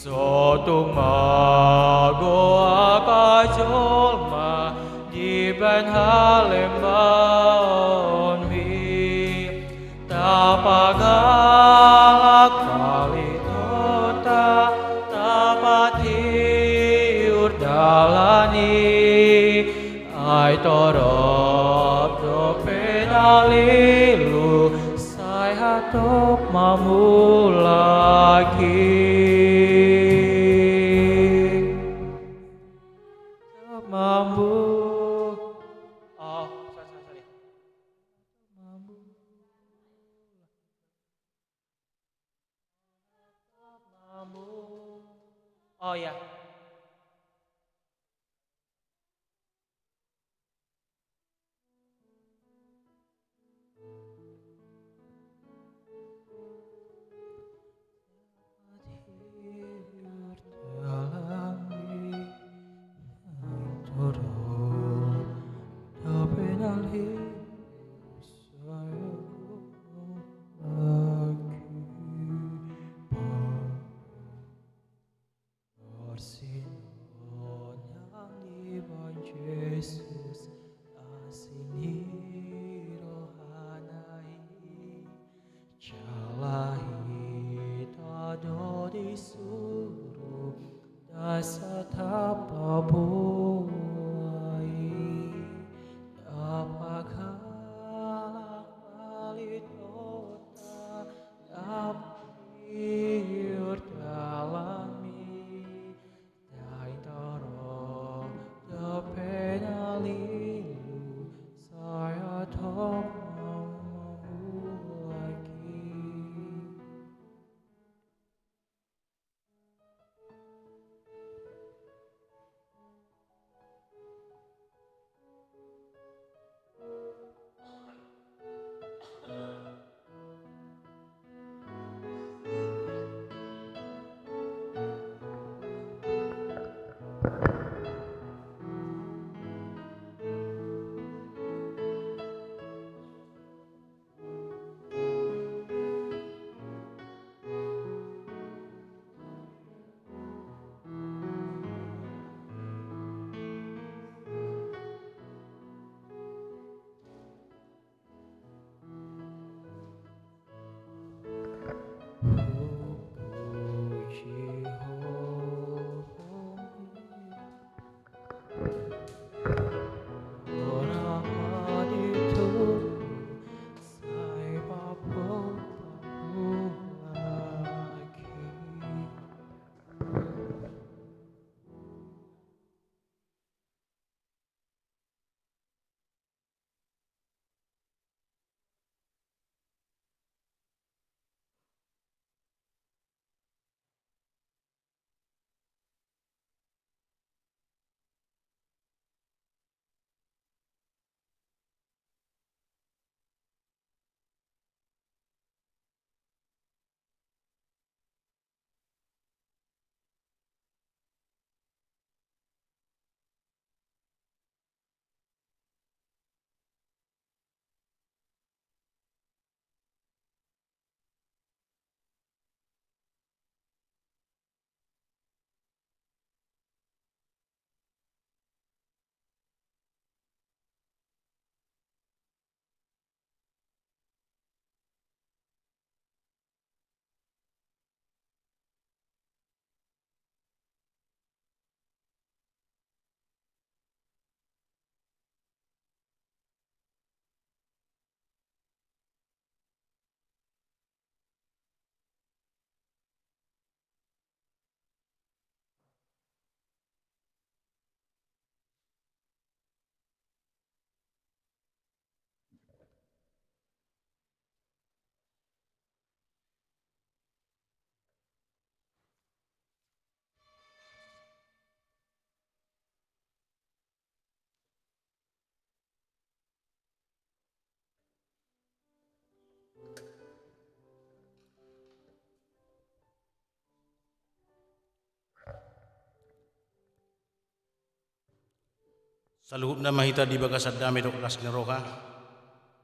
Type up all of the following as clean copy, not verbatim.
Sotung magoa kajolma di ben halembaon mi tapagalak palitota tapatiur dalani ai torop do penalilu sai hatop mamulaki mampu sorry mampu ya. Yesus asini rohanai jalahi tado disuruh dasa tapabuai dapagalak palitota dapiur dalami dai toro penalilu saya top lagi. Saluhupna mahita di bagasad dami dok kelas neroka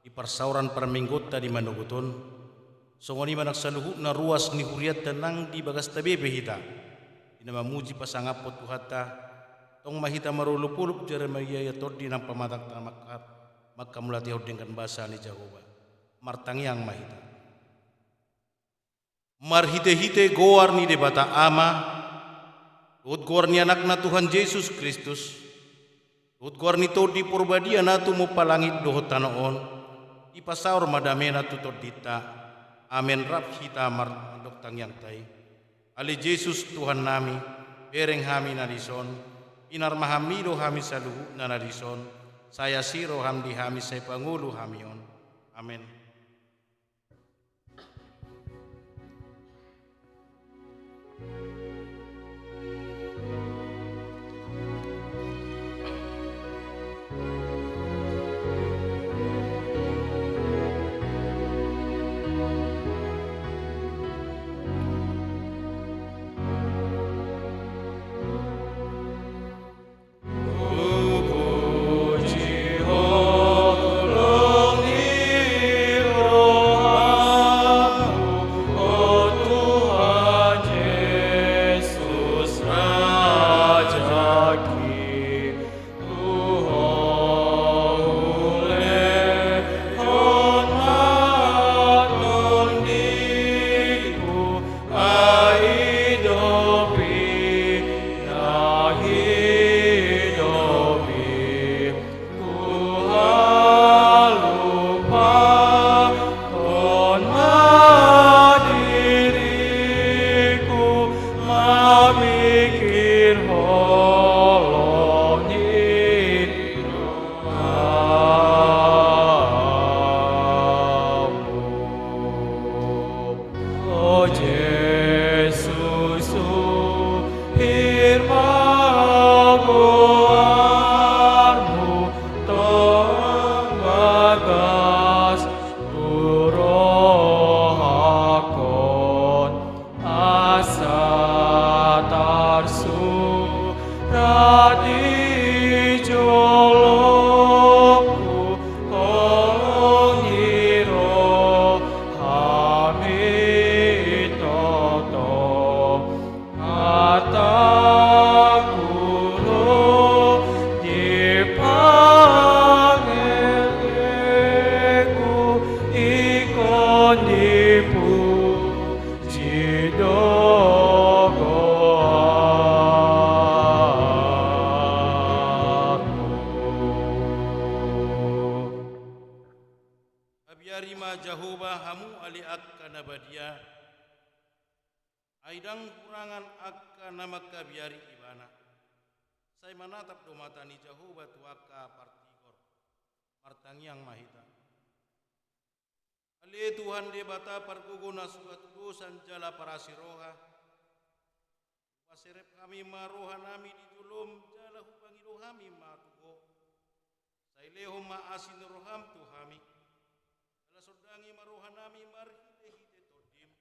di persauran perminggota di Manugutun songoni manak saluhupna ruas ni huriat tenang di bagas tabebe hita ina mamuji pasangapot tuhata tong mahita marulupulup Jeremia ya todi nang pamatak makka mulati hodengkan bahasa ni Jehovah martangiang mahita marhite-hite goar ni debata ama ut goar ni anakna Tuhan Yesus Kristus ut goar ni todi purbadia natu mo palangit dohot tanoon ipasaur madamena tu todita amen rap hita mardok tangyang tay ali Yesus Tuhan nami bereng hami nadison inar mahamido hami saluhu na nadison saya siro hamdi hami say pangulu hamion amen. Abiarima Jehovah hamu ali akka nabadia aidang kurangan akka nama kabiari ibana saya manatap domatani Jehovah tuaka partigor martangiang mahita ali Tuhan debata parguguna sugat dosan jala parasiroha paserep kami maroha nami di julum jala hubangi rohami matugo saileho maasin roham tuhami sodangi marohanami marhite-hite todim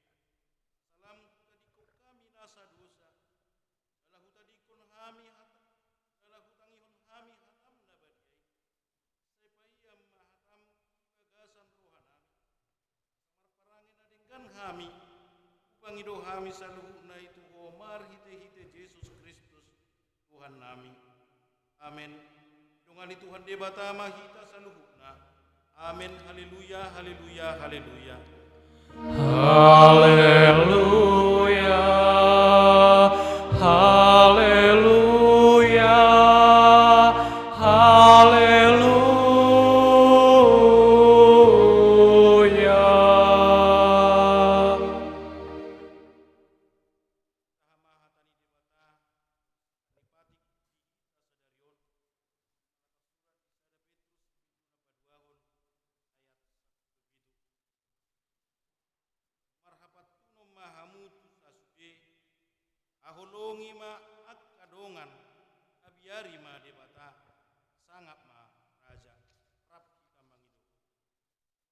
salam tadikon kami nasa dosa dalah tadikon hami hatam dalah tangihon hami hatam na badiay sepayam mahatam kagasan rohanami marparangin adenggan hami upangido hami saluhu na itu ho marhite-hite Yesus Kristus Tuhan nami amen dongan Tuhan debata mahita saluhu na amin, haleluya, haleluya, haleluya. Haleluya, haleluya, haleluya. Aholongi ma akkadongan abiari ma debata sangap ma raja rap kita mangido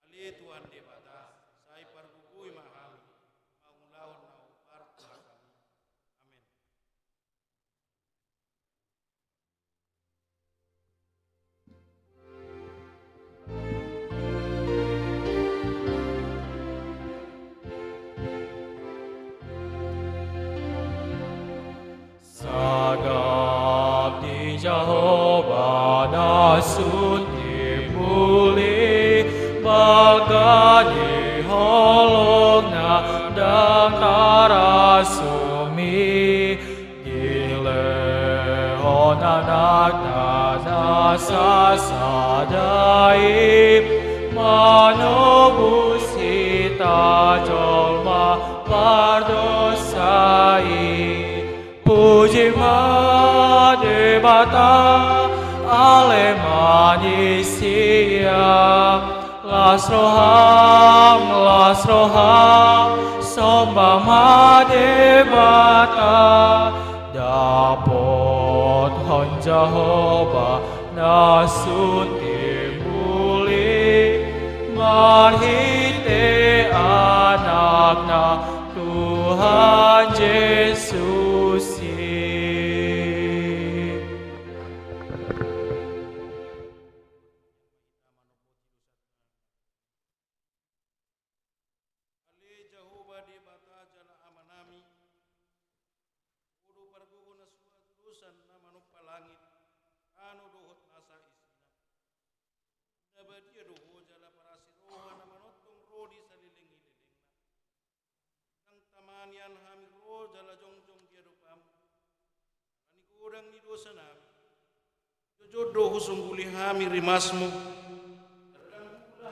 ali Tuhan debata sai pargugui ma hami maulahon nau partu kami amen. sasadai manobusita jolma pardosai puji madebata ale manusia las roham sombang madebata dapot hon Jehovah nasun timbuli marhite anakna Tuhan Yesus. Jodoh sungguli hami rimasmu,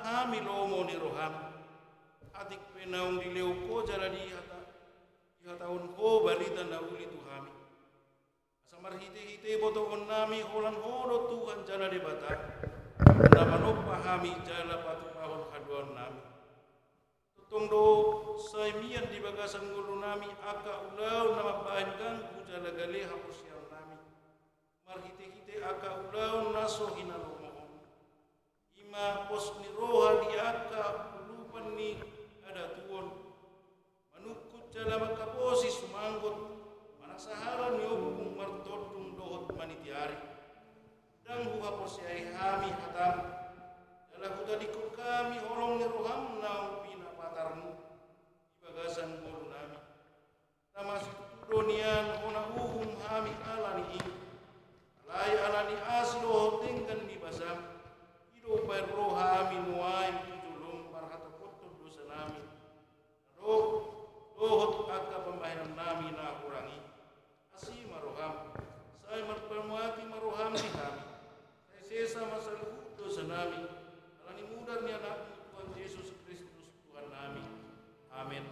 hami lomo ni roham, atik penaung di leuko jala di hataun ko balita na uli tuhami. Asamar hite botoon nami holan horo Tuhan jala di bata, namanop pahami jala patupahon kaduan nami. Tutong do saimian di bagasan gulu nami aka ulau nama bahan ganggu jala gali hapusian nami. Marhite aka ulau naso hinalomohon. Ima pos ni roha di aka ulupan ni ada tuon. Manukut jala makaposi sumanggot. Manasahara ni obung martodung dohot manitiari. Dang huha posiai hami hatam. Jala huda dikut kami holong ni roham naung pina patarmu. Bagasan bolu nami. Tamasik tudonian hona uhum hami alani ini. Lai alani aslo tingkan di basam hidup berroha minuai tulung marhata potong dosa nami rohot akka pembahanan nami na kurangi asi maroham saya merpermuati maroham di kami saya sesa masalah dosa nami alani mudarnya anak Tuhan Yesus Kristus Tuhan nami amin.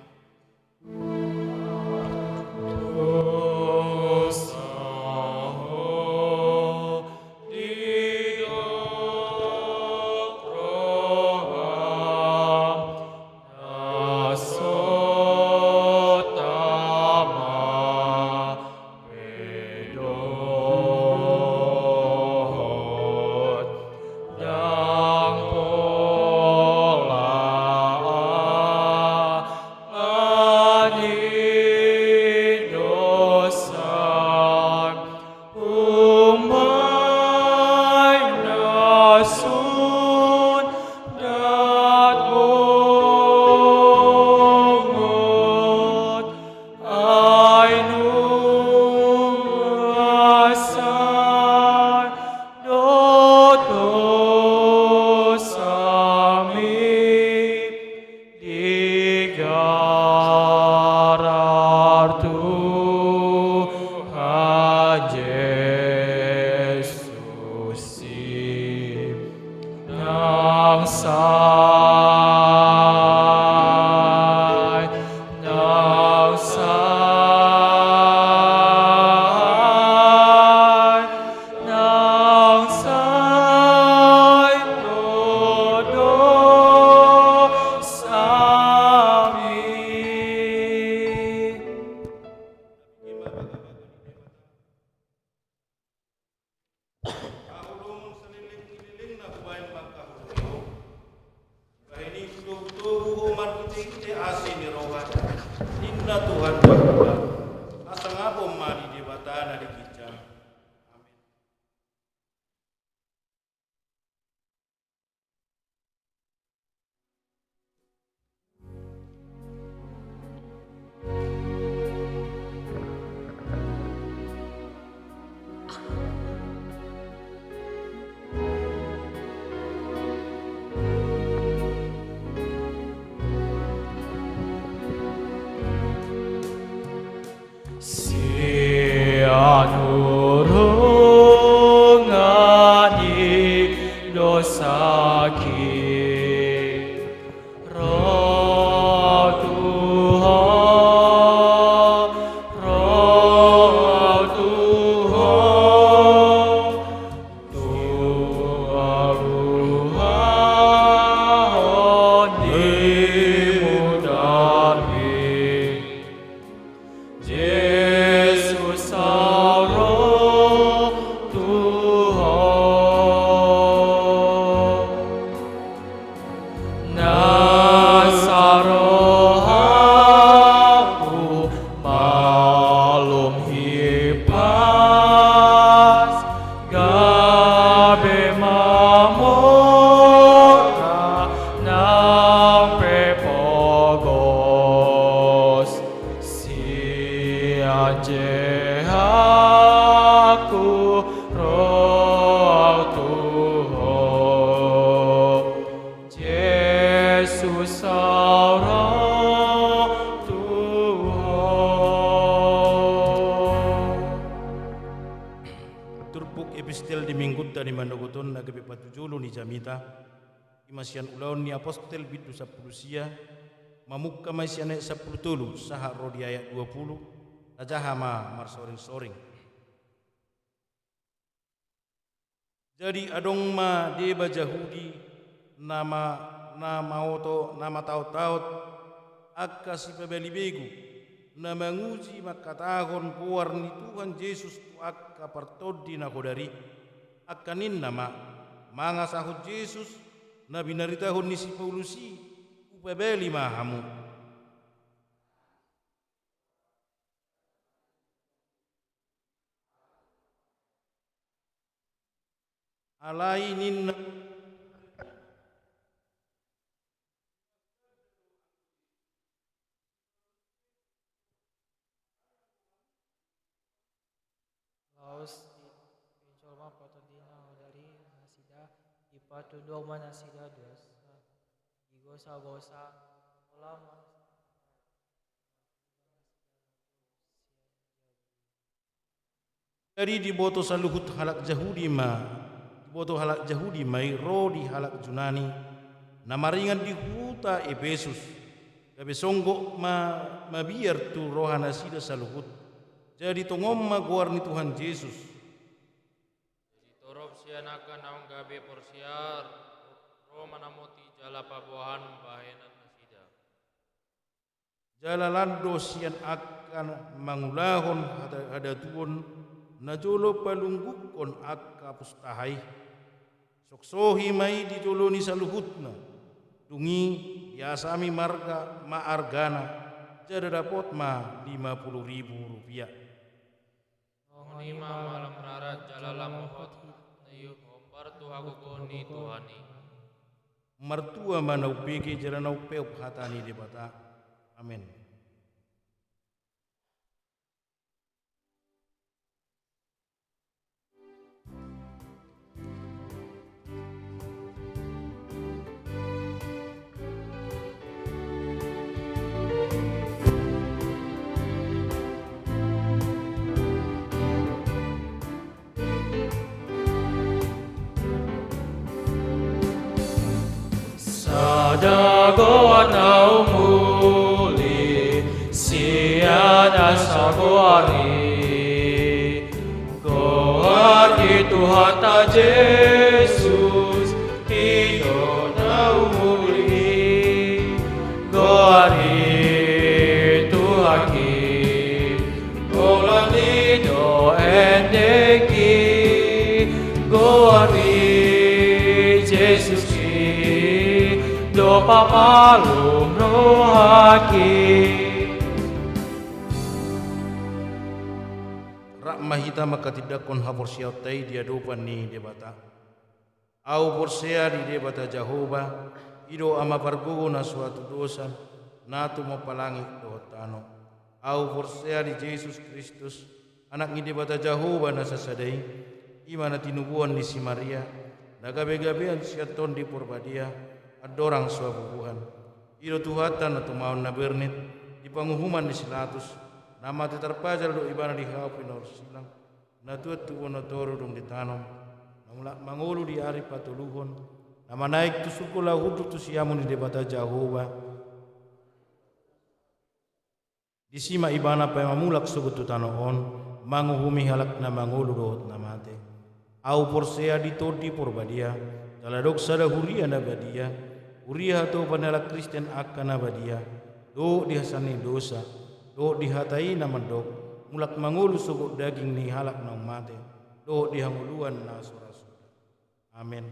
Nurungan paz, gabi mamura ng prepogos, siya jehaku roh Tuhan, Jesus roh Tuhan. Turbuk epistel di minggut dari mandogoton nagabi patujulu ni jamita imasian ulaun ni apostel bitu 10 sia mamukka masiane 10 tulu saha rodi ayat 20 tajahama marsoring-soring. Jadi adong ma deba Jahudi nama taut akka si pebeli begu na menguji makatahon kuar ni Tuhan Yesus tu akka partodi na kodari akka nin nama manga sahut Yesus na binaritahon ni si Paulusi upebeli mahamu. Alai nin Laos pincolma patodina dari nasida ipatundok manasida dosa digosa-gosa ulama dari diboto saluhut halak Jahudi mai ro di halak Junani namaringan di huta Efesus gabe songgok mabiar tu rohana sida saluhut jadi tongom guar ni Tuhan Yesus Jadi torop sianakan naung gabe porsiar ro manamoti jala pabuahan bahenan nasida. jalalando sian akan mangulahon hadatuon najolo palunggukon akka pustahai soksohi mai dijolo ni saluhutna dungi yasami marga maargana jada dapot ma 50.000 rupiah. Ngonima malam rarat jalala mohot nayuh ompar tuhaku koni Tuhani. Mertua manau pege jalanau peop hatani debata. Amin. Sadagoan au muli siana sagoari goari Tuhan ta Jesus ito nau muli goari Tuhaki golani do endeki goari Jesus do papalum rohaki Rak mahita makatidakon hapor siautai dia dopan ni debata. Au porsea di debata Jehova ido ama pargogo na suatu dosa natu mapalangi dohotano. Au porsea di Yesus Kristus anak ni debata Jehova na sasadai imana tinubuan di si Maria nagabe-gabean siaton di porbadia adorang suabubuhan iro tuhatan atau mau nabernit di pengumuman di silatus nama terpajal do ibana di hapin or silang na tuat tu wonotoru dong ditanam mangulu di ari patuluhon nama naik tu sukula hudu tu siamun di debata Jehova di sima ibana pa mamulak sugut tu tanoon manguhumi halak na mangulu dohot namate au porsea di todi porbadia daladok sada huria na badia Uriah tu panela Kristen akan abadia do dihasani dosa do dihatai na mandok mulak mangulu sugut daging ni halak na mate do dihanguluan na surasura. Amin.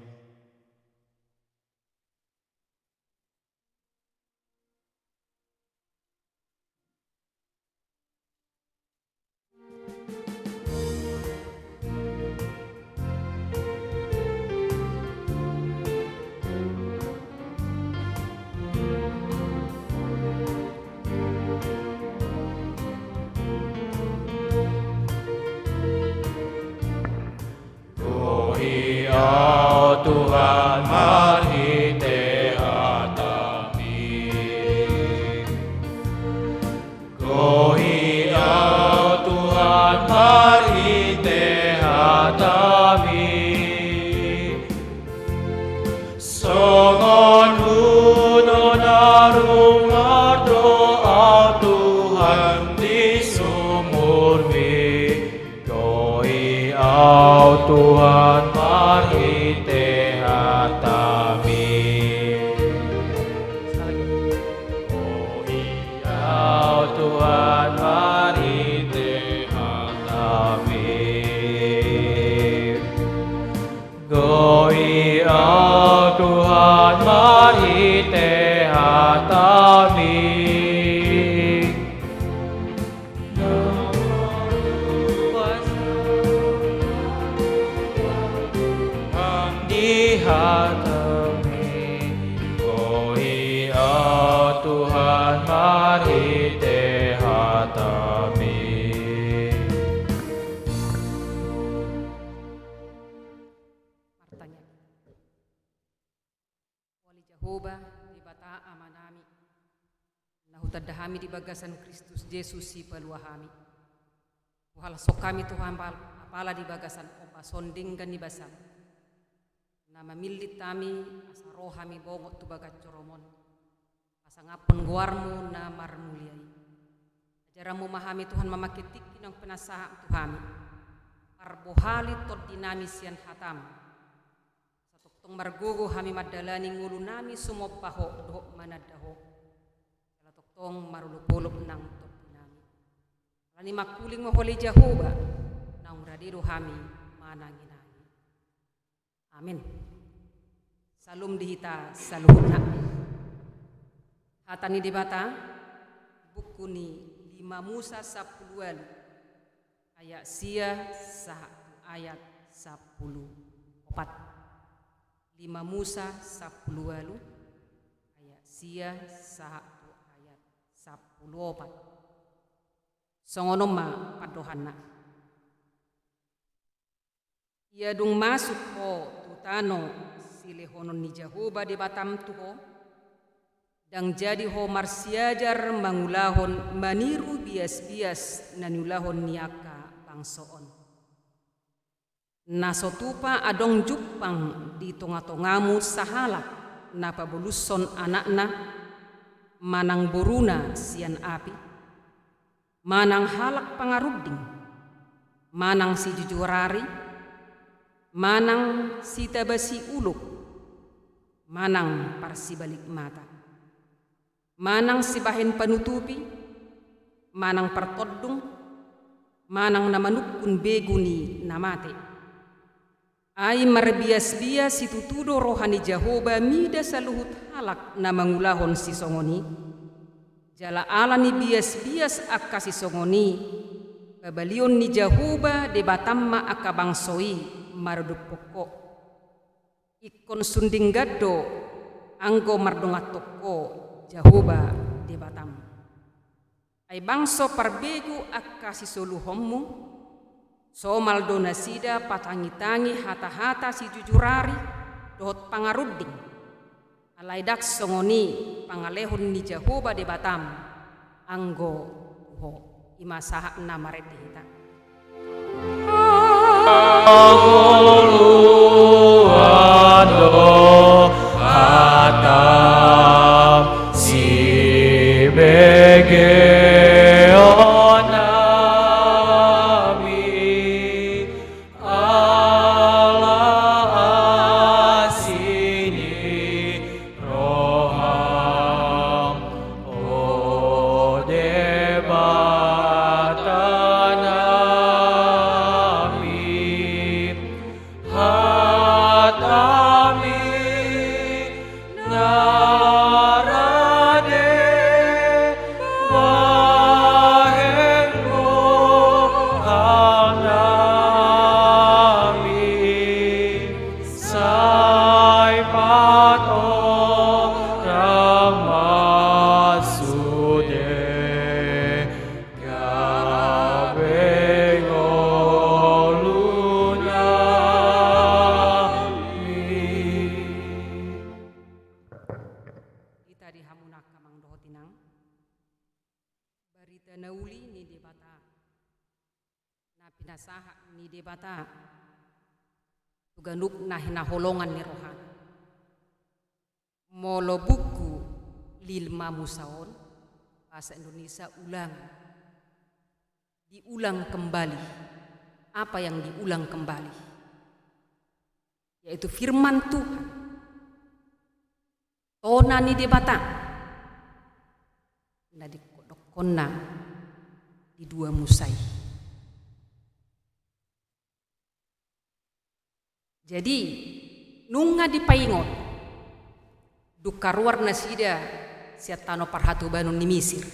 Tuhan mari tehatami. Gohi au Tuhan mari tehatami. Songon huno narung doa Tuhan di sumurmi. Gohi au Tuhan mari tehatami. Gohi au Tuhan mari tehatami. Gohi au Tuhan mari tehatami. Dihatami. Gohi au Tuhan mari tehatami. Martanya. Wali Jehovah di bata amanami. Nahutadahami di bagasan Kristus Yesus si peluahami. Tuhal sokami Tuhan apala di bagasan opa sondingkan di basam. Nama milit kami asa rohami bongot tu bagat coromon. Pasangapun guarmu na marmuliai. Ajaramu mahami Tuhan mamakitik ng penasaha Tuhami. Arbohali tot dinami sian hatam. Tong margogo hami madalani ngulu nami sumopaho doh manadaho. Kala toktong marulupulop nang tot nami. Lani makuling moholi Jehovah nang radiru hami mananginani. Amin. Salum dihita saluhuna. Hatani dibata buku ni 5 Musa 10 ayat sia sah ayat 10 4. 5 Musa 10 ayat sia 1 ayat 10 4. Songonoma padohana. Ia dung masuk ho tutano silehonon ni Jehovah di batam tuho dang jadi ho marsiajar mangulahon maniru bias-bias nanulahon niaka bangsoon. Nasotupa adong jupang di tonga-tongamu sahalak napabuluson anakna manang boruna sian api manang halak pangaruding manang si jujurari manang si tabasi uluk manang parsibalik mata manang si bahin panutupi manang pertodung manang namanukun beguni namate. Ay marbias-bias si tutudo rohani Jehovah mida saluhut halak na mangulahon si songoni. Jala ala ni bias-bias akka si songoni. Babalion ni Jehovah de batamma akka bangsoi marudupoko. Ikon sunding gaddo anggo mardongatoko Jehovah de batam. Ay bangso parbegu akka si soluhommu. Somal donasida patangi-tangi hata-hata si jujurari dohot pangaruding. Alaidak songoni pangalehon ni Jehovah de batam. Anggo ho imasaha na marete hita. Angoluando hatam si begeon nami ala asini roham o debatanami hatami pinasaha ni debata tuganuk na hinaholongan ni rohan molo buku lilma musaon bahasa Indonesia diulang kembali. Apa yang diulang kembali? Yaitu firman Tuhan. Tona ni debata na dikodokonna di dua musai. Jadi nunga dipaingon dukaruar nasida siatano parhatu banun ni Misir.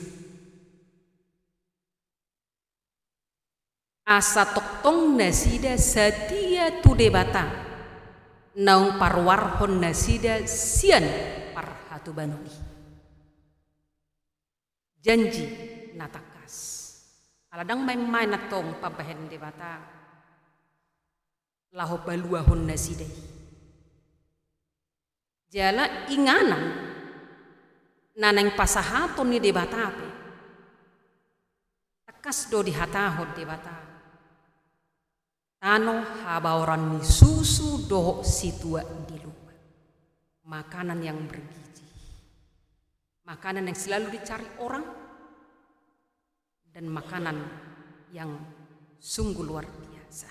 Asa toktong nasida satia tu debata naung parwarhon nasida sian parhatu banuni. Janji natakas aladang main-main natong pabahen debata laho baluahon nasidai. Jala inganan naneng pasahaton ni debata ape takas do dihatahod debata tano habaoran ni susu doho situa di luar. Makanan yang bergizi, makanan yang selalu dicari orang, dan makanan yang sungguh luar biasa.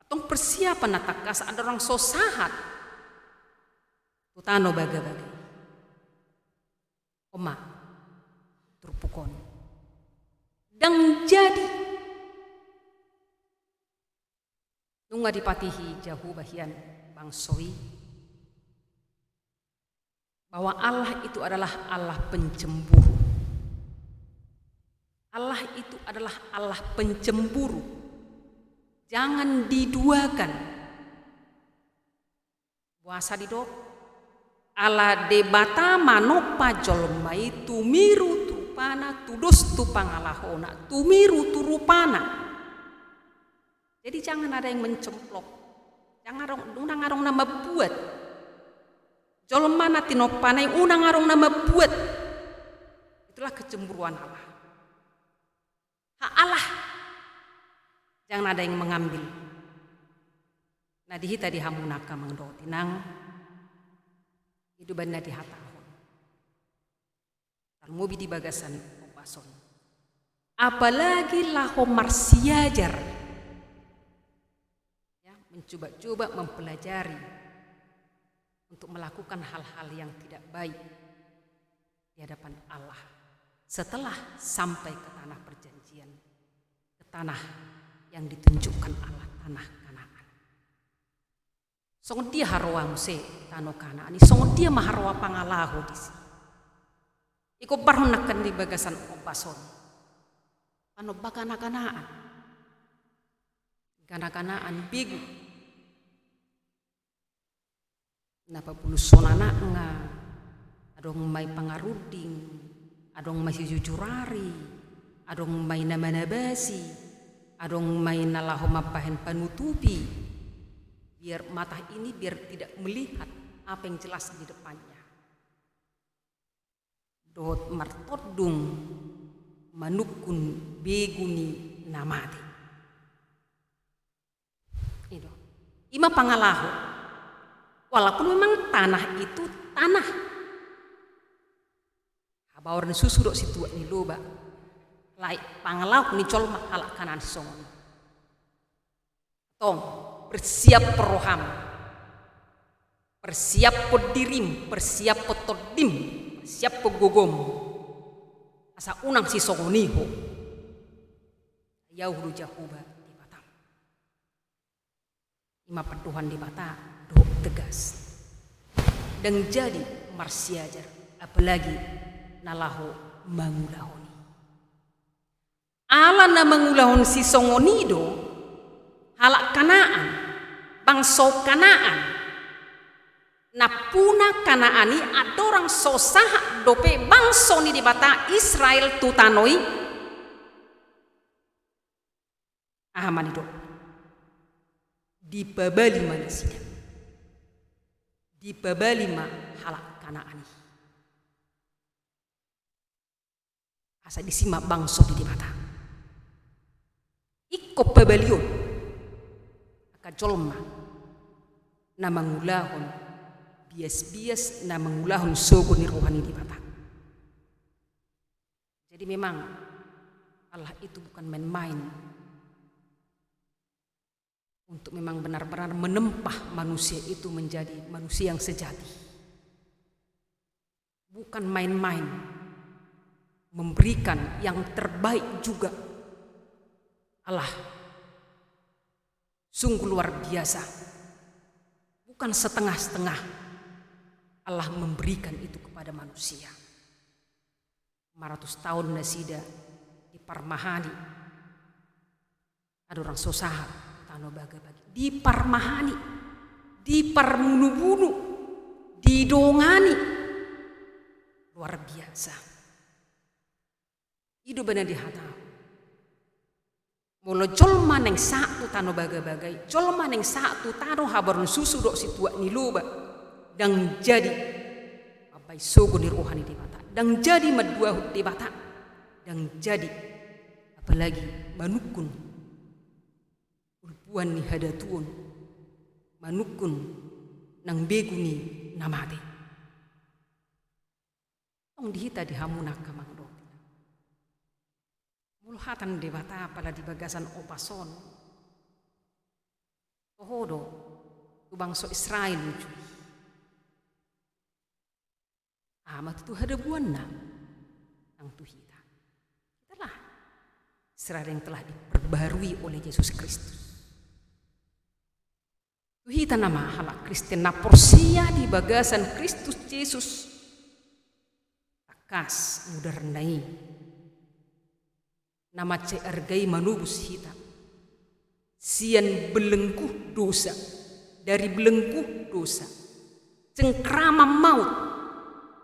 Atong persiapan natakas ada orang sosahat tutano baga-baga oma terpukon dan jadi nunga dipatihi jahu bahian bangsowi bahwa Allah itu adalah Allah pencemburu. Allah itu adalah Allah pencemburu. Jangan diduakan. Puasa didok. Allah debata manopa jolmai tumiru tupana tudos tupangalahona tumiru turupana. Jadi jangan ada yang mencemplok, jangan unang arong nama buat. Jolom mana tinopanai unang arong nama buat. Itulah kecemburuan Allah. Hak Allah. Jangan ada yang mengambil. Nah dihita dihamunaka mangdo tinang hidupan di hatahon. Talmobi di bagasan opason. Apalagi laho marsiajar. Mencoba-coba mempelajari untuk melakukan hal-hal yang tidak baik di hadapan Allah setelah sampai ke tanah perjanjian, ke tanah yang ditunjukkan Allah, tanah Kanaan. Songon dia harwa muse tanah Kanaan, songon dia maharwa pangalahu disi. Iko barunakan di bagasan opason. Ano baka Kanaan? Kanaan bigu. Napa bulusonana nga adong may pangaruding, adong may sijujurari, adong may namanabasi, adong may nalaho mapahen panutupi, biar mata ini biar tidak melihat apa yang jelas di depannya. Dot martodung manukun beguni namati. Itu ima pangalahu. Walaupun memang tanah itu tanah. Habawaran susu dok situ ni loba. Lai pangalau ni col mahalak kanan songon. Tong bersiap peroham. Bersiap podirim, bersiap potodim, bersiap pegogom. Asa unang si songoniho. Yauh jahuba di Batam. Ima peduhan di Batam. Tegas dan jadi marsiajar apalagi nalaho mangulahoni ala na mangulahon si songonido halak Kanaan bangso Kanaan napuna Kanaani adorang sosah dope bangso ni di bata Israel tutanoi ahamanido di babali manusia di babalima halak Kanaan. Asa disima bangso di mata. pabalion aka jolma na mangulahon bias-bias na mangulahon sogo ni rohani di bata. Jadi memang Allah itu bukan main-main untuk memang benar-benar menempah manusia itu menjadi manusia yang sejati. Bukan main-main, memberikan yang terbaik juga. Allah sungguh luar biasa, bukan setengah-setengah. Allah memberikan itu kepada manusia. 500 tahun nasida di Parmahani ada orang sosaha tano baga-bagi di Parmahani, di Parmunu-bunu, didongani, luar biasa. Itu benar dihatau. Mula jolma neng satu tano baga-bagai, jolma neng satu tano habarun susu dok situa ni loba, dan jadi abai sogo ni rohani di bata, dan jadi madua di bata, dan jadi apalagi manukun ulpuan ni hadatuun, manukun nang begu ni namate. Tong dihita di hamunak kamang do. Mulhatan debata pala di bagasan opason. Tohodo tu bangsa Israel lucu. Amat tu hadabuan na ang tuhita. Itulah Israel yang telah diperbarui oleh Yesus Kristus. Tuhita nama halak Kristen na porsia di bagasan Kristus Yesus. Takas mudah rendai. Nama ceergai manubus hita. Sian belengkuh dosa. Dari belengkuh dosa. Cengkrama maut.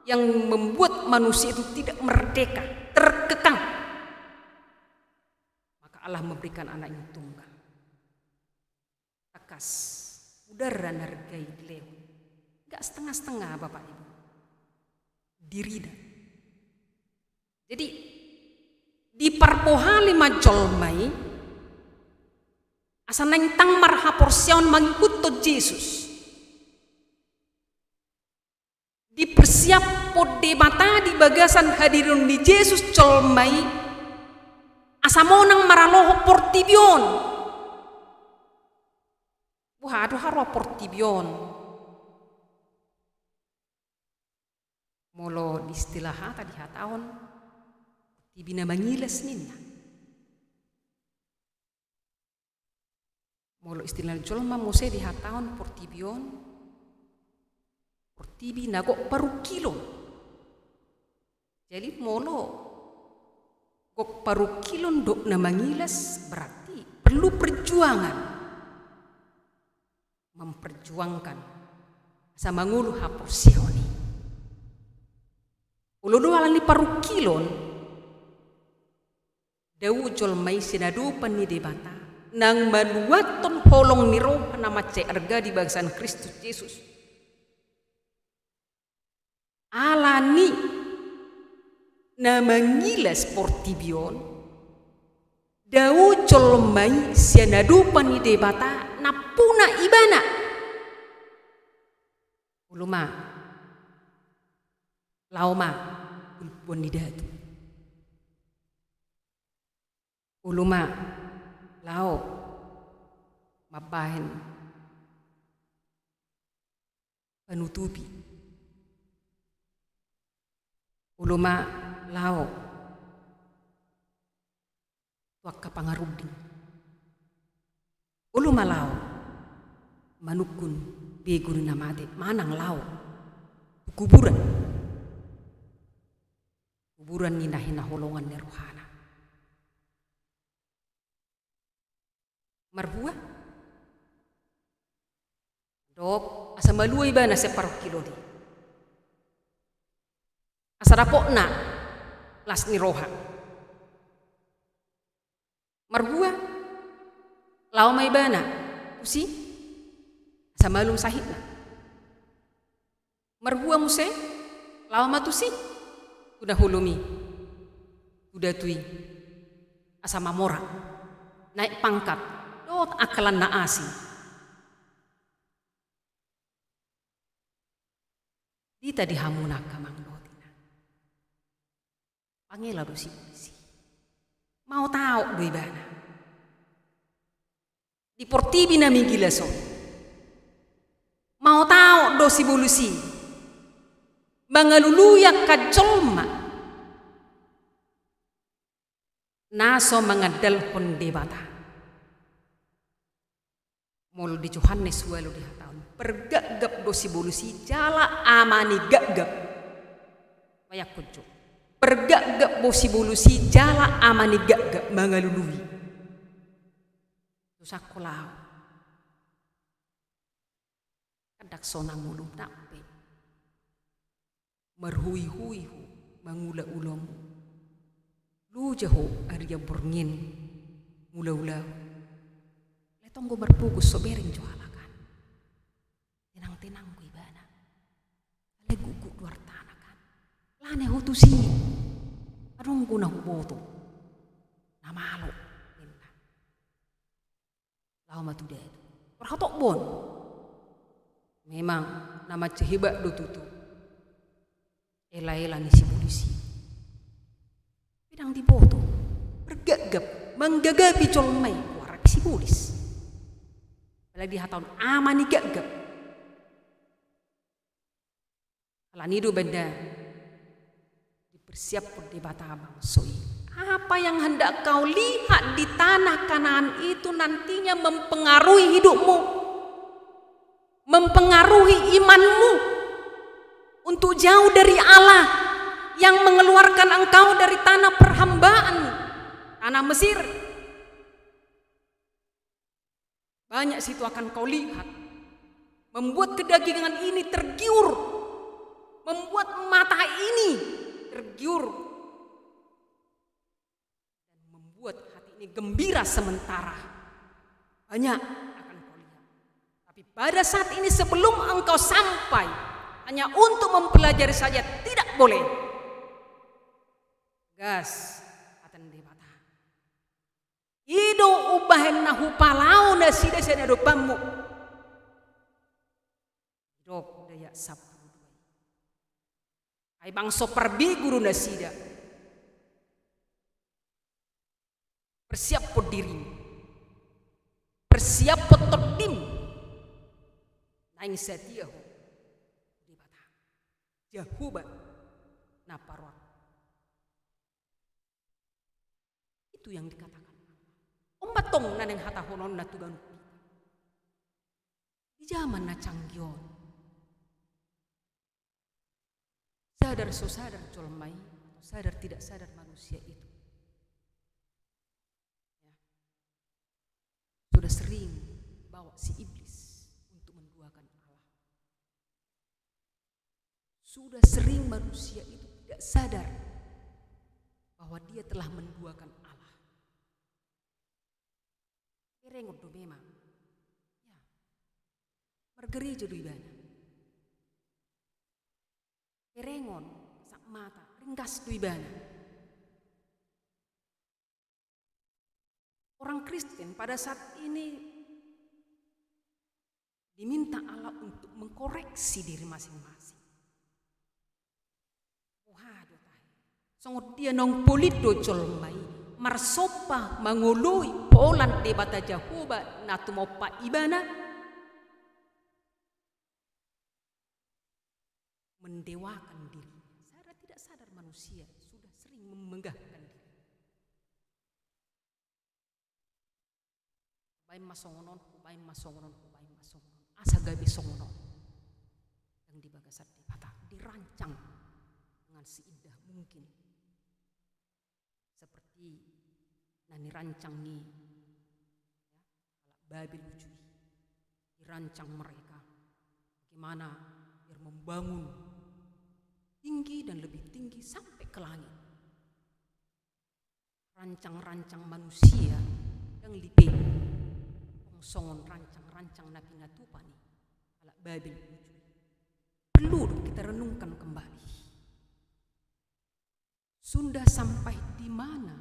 Yang membuat manusia itu tidak merdeka. Terkekang. Maka Allah memberikan anak yang tunggal. Takas. Udara nargai dileu. Gak setengah-setengah Bapak Ibu. Dirida. Jadi di parpohali majolmai asa nang tang marha porsion mangikut to Yesus. Dipersiap pode mata di bagasan hadirin di Yesus colmai asa monang maraloho portibion. Waduh harwa portibion. Molo di istilah hata di hataon ibina mangilas ninna. Molo istilah jolma mose di hataon portibion. Portibi nagok paru kilo. Jadi molo gok paru kilo dok na mangilas berarti perlu perjuangan. Memperjuangkan sama ngulu haporsioni. Ulo doalan li paru kilon dawu jolmai sinadupan ni debata nang manuaton holong niro nama ceerga di bangsan Kristus Yesus. Alani na mangilas portibion dawu jolmai sinadupan ni debata napuna ibana. Uluma lauma ulpun ni datu. Uluma lao mabahin penutupi. Uluma lao tuak kapangarubding. Uluma lao manukun begun namate manang lao kuburan. Kuburan nina holongan ni rohana. Marhua dok asa maluay ba na separuh kilo di asa rapok na las ni roha marhua lao may ba na usi asa malum sahit na marhua muse lao matusi udah hulumi udah tui asa mamora naik pangkat, dot akalan na asi. Dita dihamuna kamang dotina. Pangela dosi polisi. Mau tahu doi bana. Di portibi na migila so. Mau tahu dosi bolusi. Bangaluluya kajolma. Naso mengadal honde bata. Mol di Yohanes walu di tahun. Pergagap dosi bolusi jala amani gagap. Mayak kujo. Pergagap dosi bolusi jala amani gagap mangalului. Terus aku lau. Kadak sonang mulung nape. Merhui-hui mangula-ulamu. Lu jaho arya borngin mula-ula. Letong go berpugus sobering jualakan. Tenang-tenang ko ibana. Ale gugu luar tanah kan. Lane hutusi. Arong guna huboto. Namalo. Ninta. Lau matuda itu. Perhatok bon. Memang nama cehiba do tutu. Ela-ela ni si polisi. Bidang di boto. Bergagap. Menggagapi colmai. Warak si polis. Apalagi di hatahun amani gagap. Alanido benda. Dipersiap pun di batabang soi. Apa yang hendak kau lihat di tanah Kanaan itu nantinya mempengaruhi hidupmu. Mempengaruhi imanmu. Untuk jauh dari Allah yang mengeluarkan engkau dari tanah perhambaan, tanah Mesir. Banyak situ akan kau lihat. Membuat kedagingan ini tergiur. Membuat mata ini tergiur. Dan membuat hati ini gembira sementara. Banyak akan kau lihat. Tapi pada saat ini sebelum engkau sampai hanya untuk mempelajari saja tidak boleh. Gas atan debata. Ido ubahen nahu palau na sida sida do pamu. Dok daya sapu. Ai bangso perbi guru na sida. Persiap po dirimu. Persiap po todim. Naing setia ho. Yahuba na parwak. Itu yang dikatakan. Ombatong na neng hatahonon na tugan. Di zaman na canggion. Sadar so sadar colmai, sadar tidak sadar manusia itu. Ya. Sudah sering bawa si iblis untuk menduakan Allah. Sudah sering manusia itu tidak sadar bahwa dia telah menduakan Allah. Kerengot do memang. Ya. Margereja do ibana. Kerengon sak mata, ringkas do ibana. Orang Kristen pada saat ini diminta Allah untuk mengkoreksi diri masing-masing. Songot dia nong polito colmai marsopa mangului polan debata Jahuba natumopa ibana mendewakan diri. Sadar tidak sadar manusia sudah sering memegahkan diri. Baim masongonon, baim masongonon, baim masongonon. Asa gabi songonon yang dibagasat di patah dirancang dengan seindah mungkin. Seperti nani rancang ni ya, Babil lucu dirancang mereka bagaimana biar membangun tinggi dan lebih tinggi sampai ke langit. Rancang-rancang manusia yang lipe songon rancang-rancang nabi natupani ala Babil lucu perlu kita renungkan kembali. Sudah sampai di mana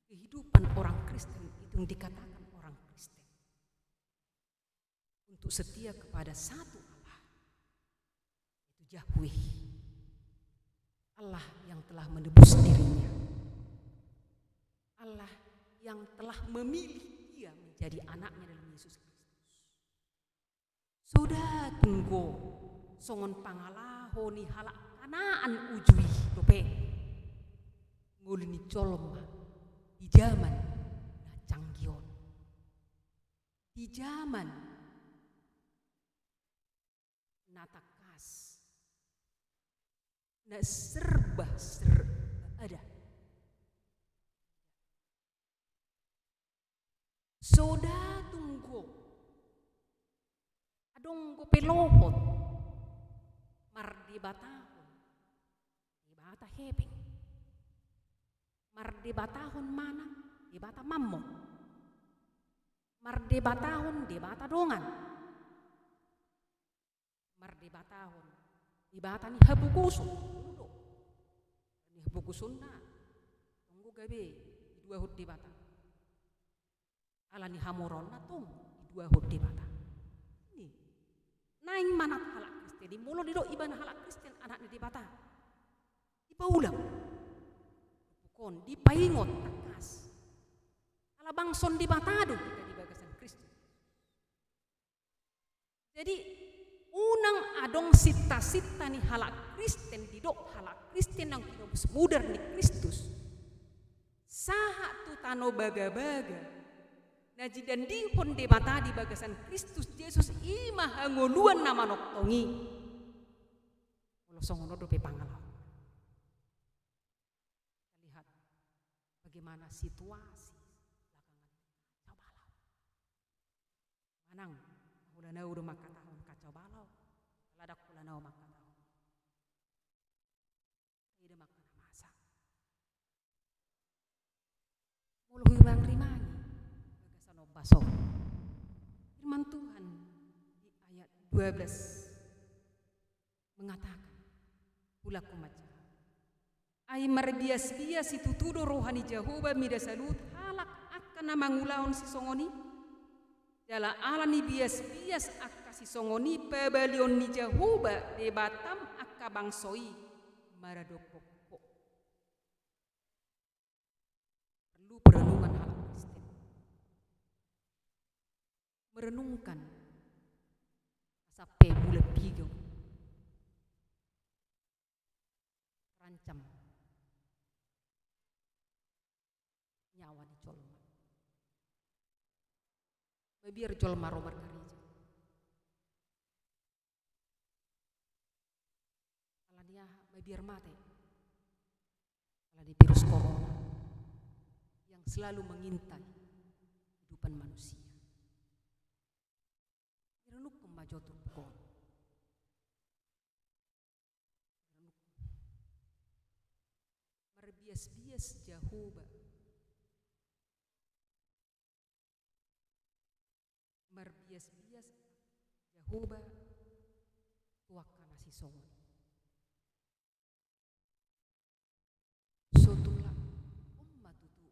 kehidupan orang Kristen yang dikatakan orang Kristen untuk setia kepada satu Allah, yaitu Yahweh, Allah yang telah menebus dirinya, Allah yang telah memilih dia menjadi anaknya dalam Yesus Kristus. Sudah tunggu songon pangalaho ni halak kanaan ujui dope ngulini colma di zaman na canggion, di zaman na takas, na serba ada. Soda tunggu adong go pelohot mardebatahon debata hebeng, mardebatahon mana debata mammo, mardebatahon debata dongan, mardebatahon debata ni habugusun ni habugusun na tunggu gabe di dua hut debata ala ni hamoron na tung di dua hut debata ni naing manat halak Kristen di mulo di do iban halak Kristen anak ni debata di paulang bukan di paingot takas ala bangson di batado kita di bagasan Kristen. Jadi unang adong sita-sita ni halak Kristen di do halak Kristen yang kinobus mudar ni Kristus saha tu tano baga-baga naji dan dihon debata di bagasan Kristus Yesus ima hangoluan nama noktongi ulo songono dope pangalau. Kita lihat bagaimana situasi belakangan kacau balau manang ulanau udah makan tahun kacau balau ladak ulanau makan tahun tidak makan masak mulu bang rimani baso. Firman Tuhan di ayat 12 mengatakan pula kumaca ai marbias-bias itu tudo rohani Jehovah midasalut halak akan mangulaon si songoni jala ala ni bias-bias akka si songoni pabalion ni Jehovah debatam akka bangsoi maradopokko. Perlu perenungan halak Kristen, merenungkan sampai bulan pigo terancam nyawa di colma biar colma robar gereja kalau dia biar mati kalau di virus corona yang selalu mengintai kehidupan manusia. Renuk kemajotur pukon. Marbias-bias Jehovah. Marbias-bias Jehovah tuakan nasi songon. Sotula ummat itu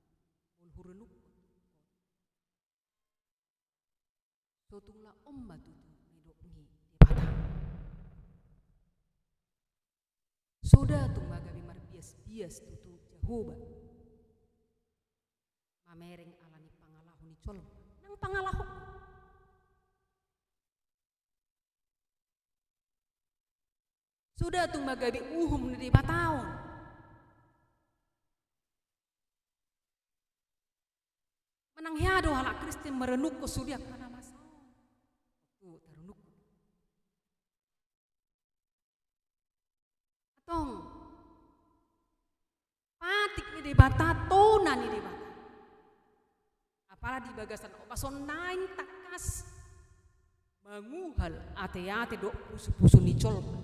mulhurenuk. Sotungla ummat itu medokni debata. Soda tung magabi marbias-bias tutu Jehovah. Mamereng alani pangalahu ni colom. Nang pangalahu. Soda tung magabi uhum ni debataon. Menang hiado halak Kristen merenuk ko sudiak kana masa. Tarunuk atong patik ni debata tona ni debata apalah di bagasan opason naing takas manguhal ate-ate do pusu-pusu ni colma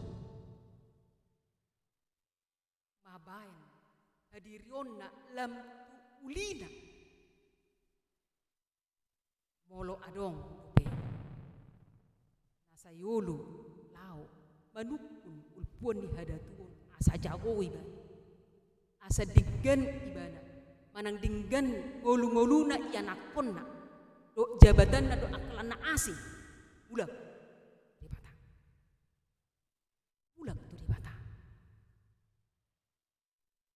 mabayan hadirion na lam ulina molo adong sayulu lau manukun ulpuan ni hadatuon asa jago iba asa diggan ibana manang dinggan ngolu-ngoluna ianak ponna do jabatan na do akalana asih bulag di bata bulag tu di bata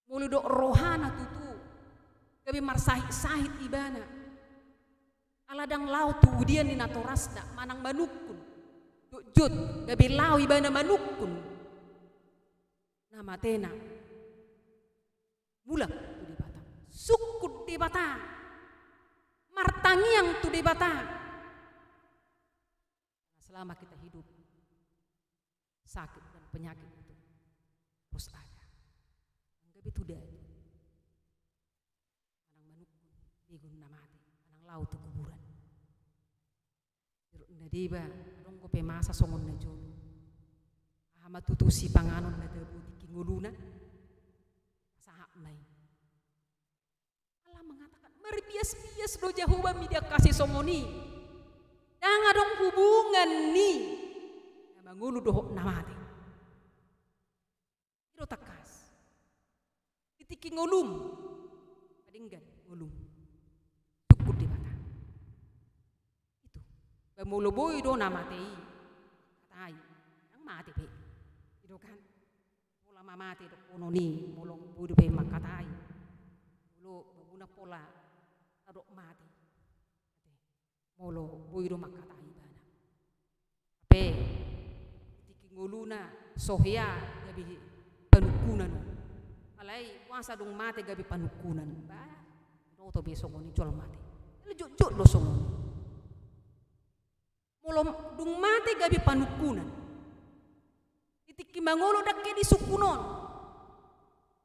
mulu do rohana tutu gabi marsahit-sahit ibana aladang lau tu udian ni natorasda manang manukun do jut gabi lau ibana manukun nama tena bulag tu di bata sukut di bata martangiang tu di bata. Selama kita hidup sakit dan penyakit itu terus ada. Anggap itu dah. Anang manukun bigun namati, anang laut tu kuburan. Jeruk nadiba, adong ko pemasa songon na jolo. Ahama tutusi panganon na debu di kinguluna. Sahak nai. Allah mengatakan merbias-bias do Jehovah midia kasih somoni. Dang adong hubungan ni. Na mangulu dohok namate. Iro takas. Titiki ngolum. Kadinggan ngolum. Cukup di mata. Itu. Bamulo boy do namatei. Katai. Yang mati pe. Itu kan. Mula mamate do kono ni. Mulong boy do pe makatai. Mulo baguna pola. Adok mati. Molo buiru makata ibana. Ape tiki nguluna sohya gabi panukunan. Alai wasa dong mate gabi panukunan. Ba do to besok ngoni jol mate. Jujur lo songon. Molo dung mate gabi panukunan. Tiki mangolo dakke di sukunon.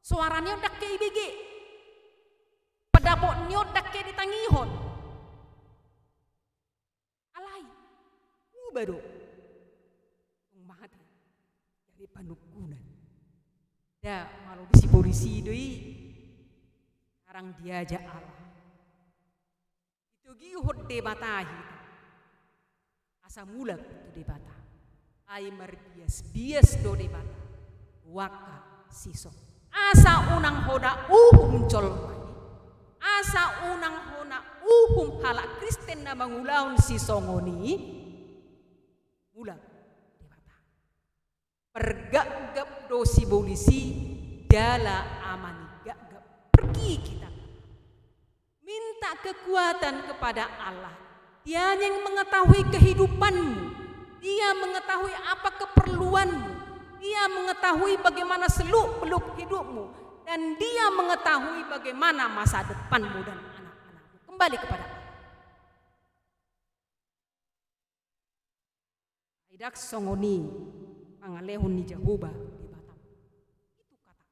Suaranya dakke ibege. Padapok nyot dakke di tangihon. Alai, baru mati dari panukunan. Da malu bisi polisi doi, sekarang diajak Allah. Itu gihut debatahi, asa mulak itu debata. Ai marbias do debata, waka siso. Asa unang hoda colmai, asa unang hona halak Kristen na mangulaon si songoni mula debata pergagap do si bolisi dala amani gagap pergi kita minta kekuatan kepada Allah. Dia yang mengetahui kehidupanmu, dia mengetahui apa keperluanmu, dia mengetahui bagaimana seluk-beluk hidupmu, dan dia mengetahui bagaimana masa depanmu dan anak-anakmu. Kembali kepada Allah. Idak songoni pangalehon ni Jehovah di Batam. Itu kata.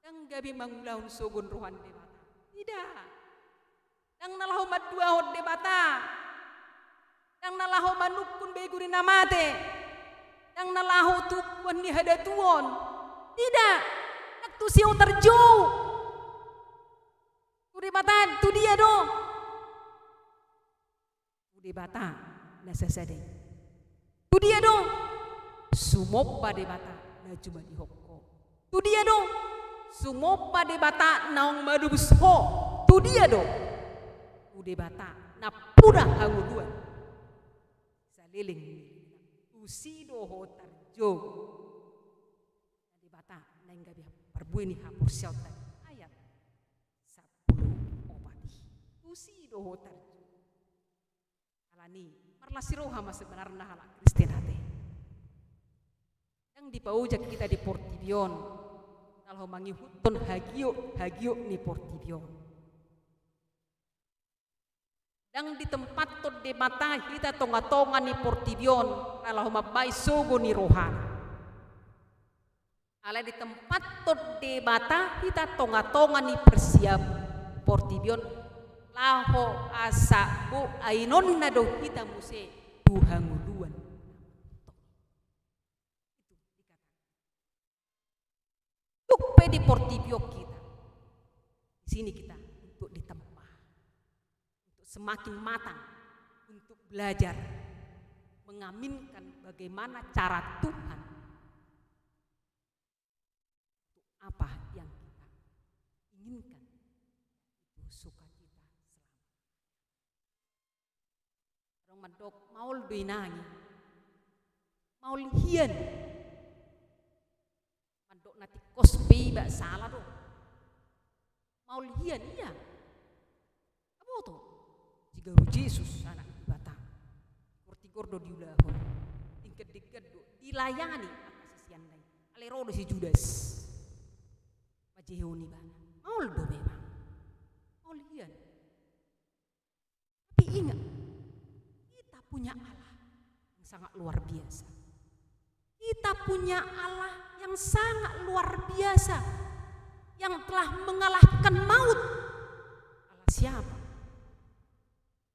Dan gabi mangulahun sogon rohan di Batam. Tidak. Dan nalaho madua hod di Batam. Dan nalaho manukun beguri namate. Dan nalaho tukuan ni hadatuon. Tidak. Waktu siyo terjauh. Di Batam, tu dia dong. Di Batam, nasasade. Tu dia dong. Sumopa di Batam, na cuma di hokko. Tu dia dong. Sumopa di Batam, naong madubus ho. Tu dia dong. Tu di Batam, na pura hanguluan. Saliling. Usido ho tarjo. Di Batam, na inggabi perbuini hapur siyaw tadi. Ayat 10 opati. Usido ho tarjo. Alani marlasiroha mas sebenarnya halak Kristen hati. Yang dipaujak kita di Portibion, kalau mangihuton hagio ni Portibion. Dan di tempat tot de mata kita tonga-tonga ni Portibion, kalau mabai sogo ni rohana. Ala di tempat tot de mata kita tonga-tonga ni persiap Portibion. Laho asa bu ainon na do kita muse tuhanguluan. Itu dikatakan. Tupe di Portibio kita. Di sini kita untuk ditempa, untuk semakin matang, untuk belajar mengaminkan bagaimana cara Tuhan. Untuk apa yang kita inginkan itu sukacita selamat. Orang mandok maul binangi, maul hian, mandok nati kospi bak salah do, maul hian iya, apa tu? Jika Yesus anak Bata, kortigor do diulahon, tingkat do dilayani apa sisian lain, alero do si Judas, majehoni bana, maul do memang, maul hian. Tapi ingat, kita punya Allah yang sangat luar biasa. Kita punya Allah yang sangat luar biasa, yang telah mengalahkan maut. Allah siapa?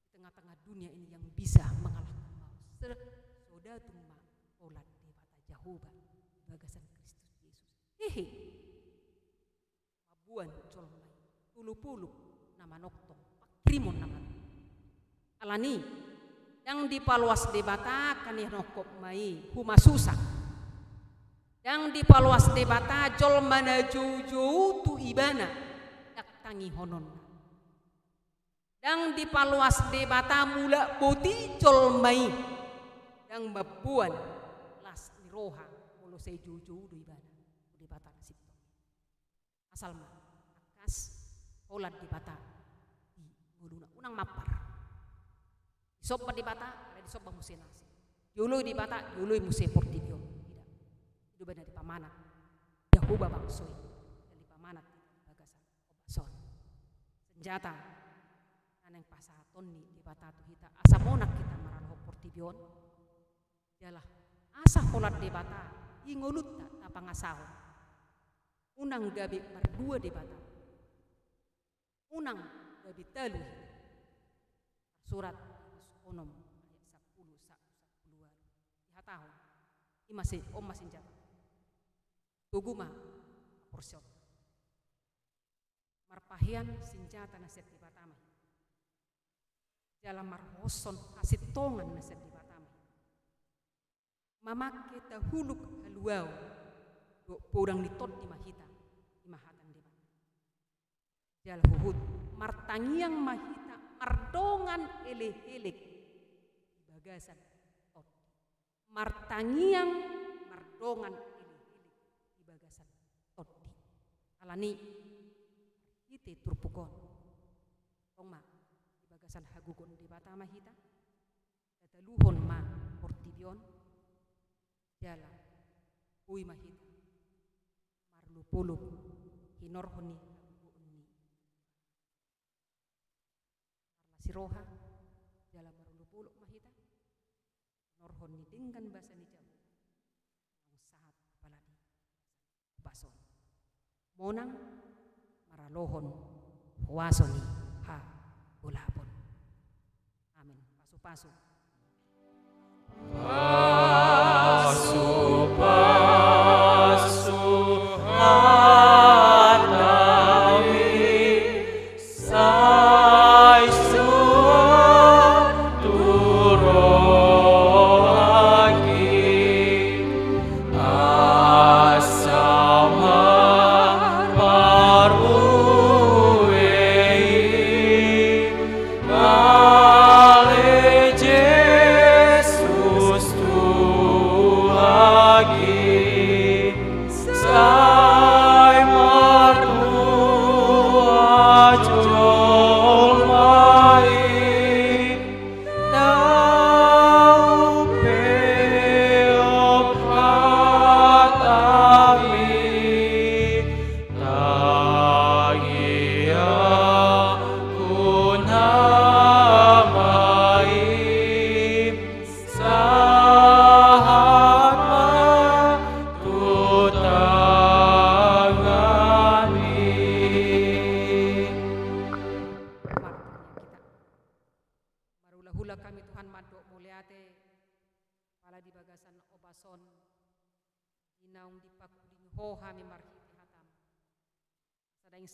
Di tengah-tengah dunia ini yang bisa mengalahkan maut. Sodatuma olat debata Jehovah bagasan Kristus Yesus. Hehe. Mabuan colmai, pulu-pulu nama noktong, pakrimon nama. Alani yang dipaluas debata kanih nokop mai huma susah. Yang dipaluas debata jol mana jauh tu ibana dak tangi honon. Yang dipaluas debata mula boti jol mai. Yang babuan las niroha mulu say jauh tu ibana debata nasibto. Asal mah akas holat debata di nguluna unang mapar. Isop dibata, ada di sop musim nasi. Dulu dibata, dulu musim portibio. Tidak, itu benar di pamanat. Yahuba bangsoi dan di pamanat bagasan obason. Senjata, aneng pasaton ni dibata tu kita. Asa monak kita maraloh portibion. Ialah asa kolat dibata, ingolut tak pangasahon. Unang gabi berdua dibata. Unang gabi telu. Surat onom ayat 10 tahun masih masih jatuh tuguma porsiot marpahian senjata nasib di batama dalam marhoson hasit tongan nasib di batama mama kita huluk haluau podang ditot di mahita di mahatan di batama jal huhut martangiang mahita mardongan elek-elek bagasan tot martangiang mardongan elek-elek di bagasan tot alani ite turpukon tongma di bagasan hagugon di batama hita dataluhon ma portibion jala ui mahita marlupuluk hinorhoni siroha dalam marulupuluk mahita norhon ni dengan bahasa ni jam ang sahat apalagi bason monang maralohon huasoni ha ulapon amin pasu-pasu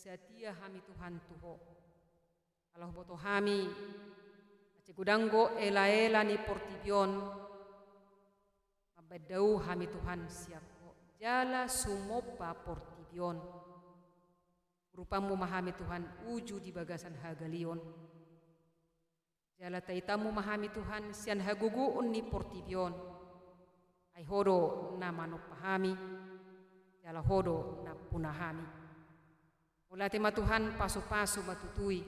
setia hami Tuhan Tuho kalau boto hami acegudanggo ela-ela ni portibion mabedau hami Tuhan siako jala sumopa portibion Rupamu memahami Tuhan uju di bagasan hagalion. Jala taitamu memahami Tuhan sian hagugu unni portibion. Ai hodo na manuk pahami. Jala hodo na punahami. Mula tema Tuhan pasu-pasu matutui.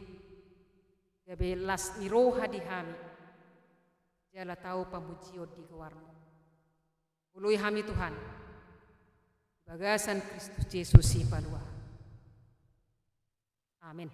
Jabe las niroha dihami. Jala tahu pamujiot di kewarmu. Ului hami Tuhan. Bagasan Kristus Yesus si palua. Amin.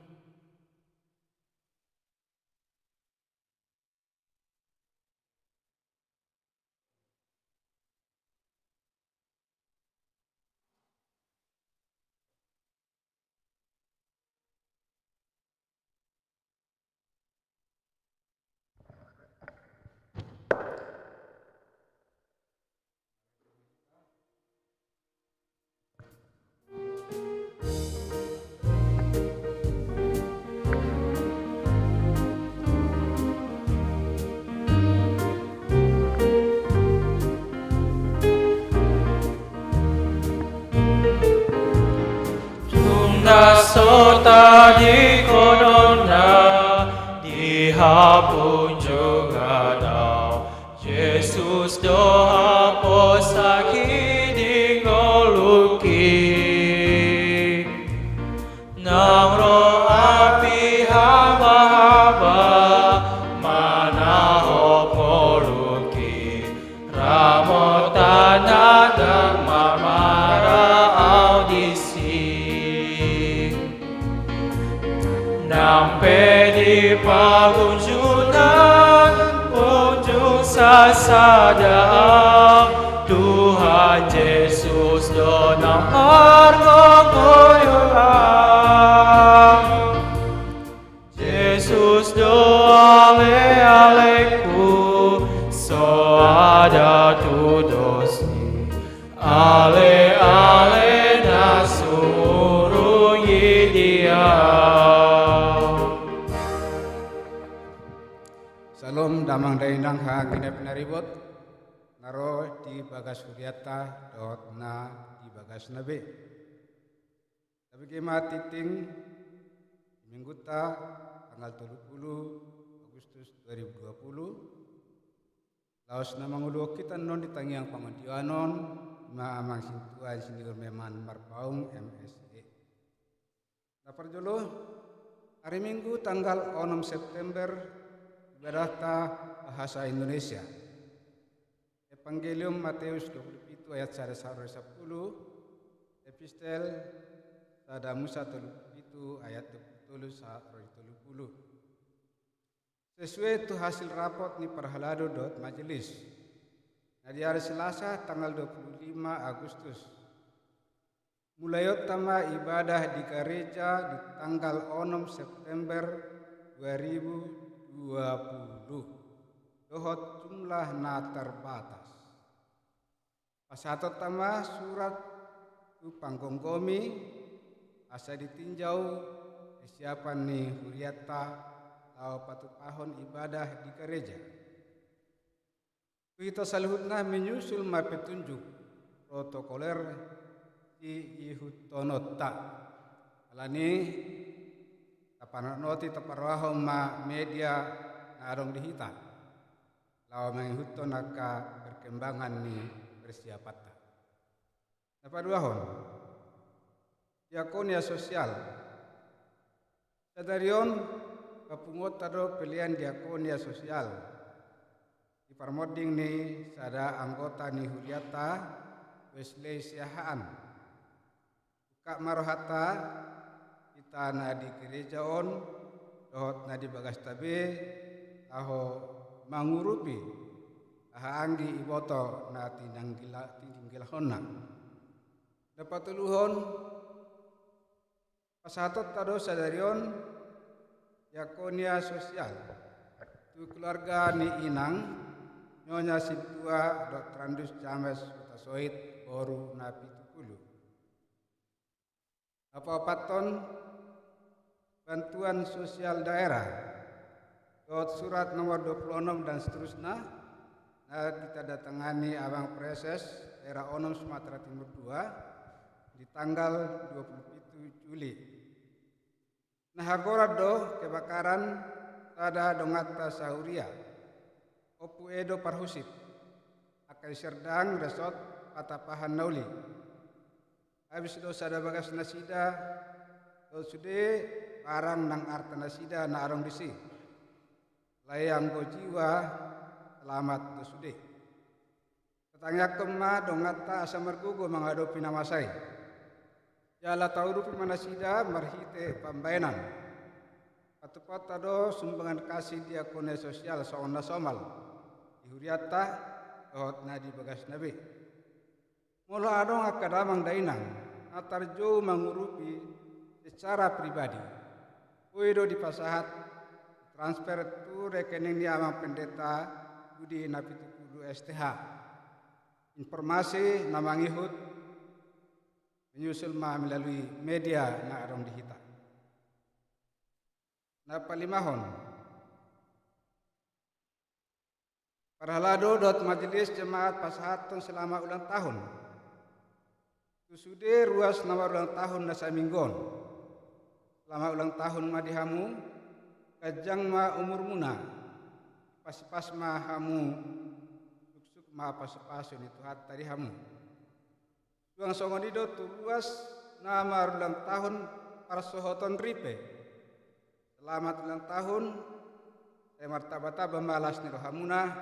Sota di konona di hapun juga nau Yesus doa posaki di ngoluki nang roh api haba-haba mana hop ngoluki ramo tanah dan marmara audisi Nampe di pagunjunan ujung sasada Tuhan Yesus donang harga koyoran Yesus doa aleku so ada tu dosi ale nasuru dia Salam damang daindang ha ginep naribot naro di bagas Suryata dot na di bagas nabe. Tapi kema titing minggu ta tanggal 30 Agustus 2020 laos na mangulo kita non ditangiang pangontianon ma amang sintuan sinigur meman marpaung MSE. Naparjolo hari Minggu tanggal 6 September Ibadah bahasa Indonesia. Evangelium Matius 27 ayat 1-10, Epistel Sada Musa 37 ayat 30. Sesuai itu hasil rapot ni perhalado dot majelis. Nah di hari Selasa tanggal 25 Agustus. Mulai utama ibadah di gereja di tanggal 6 September 2020. Dohot jumlah na terbatas. Pasatot tama surat tu panggonggomi asa ditinjau kesiapan ni huriata atau patut ahon ibadah di gereja. Kita selanjutnya menyusul petunjuk protokoler di Ihutonota. Alani tapanoti taparwahom ma media narong dihita. Lawa menghuton naka perkembangan ni persiapatan. Napaduahon diakonia sosial. Sadarion kapungot tado pilihan diakonia sosial. Di parmoding ni sada anggota ni Huliata Wesley Siahaan. Kak Marohata kita na di gereja on dohot na di bagas tabe taho mangurupi anggi iboto na tinanggilahonna dapat tuluhon pasatot tado sadarion diakonia sosial tu keluarga ni inang nyonya situa dot trandus james utasoit boru na pitukulu apa paton bantuan sosial daerah dot surat nomor 26 dan seterusnya kita datangani Abang Preses daerah Onom Sumatera Timur 2 di tanggal 27 Juli Nahagora do kebakaran tada dongata sahuria. Opu edo parhusip. Akai serdang resort patapahan nauli. Habis do sada bagas nasida do sude barang nang arta nasida na arong disi. Layang go jiwa selamat do sude. Tetangga kema dongata asa mergugo menghadapi namasai. Jala taurupi manasida marhite pambainan. Patupata do sumbangan kasih diakone sosial saona somal. Ihuriata dohot nadi bagas nabi. Mula adong akadamang dainang atarjo mengurupi secara pribadi. Uido di pasahat transfer tu rekening ni amang pendeta Budi Napitu Kudu STH. Informasi namangihut menyusul melalui media na arong dihita. Na palimahon Parhalado dot majelis jemaat pasahatun selama ulang tahun. Tusude ruas nama ulang tahun nasa minggon. Selama ulang tahun madihamu kajang ma umur muna. Pas-pas ma hamu suk-suk ma pas-pas itu hat tadi hamu. Tuang songonido tu ruas nama ulang tahun para sohoton ripe. Selamat ulang tahun. Saya martabata bemalas ni rohamuna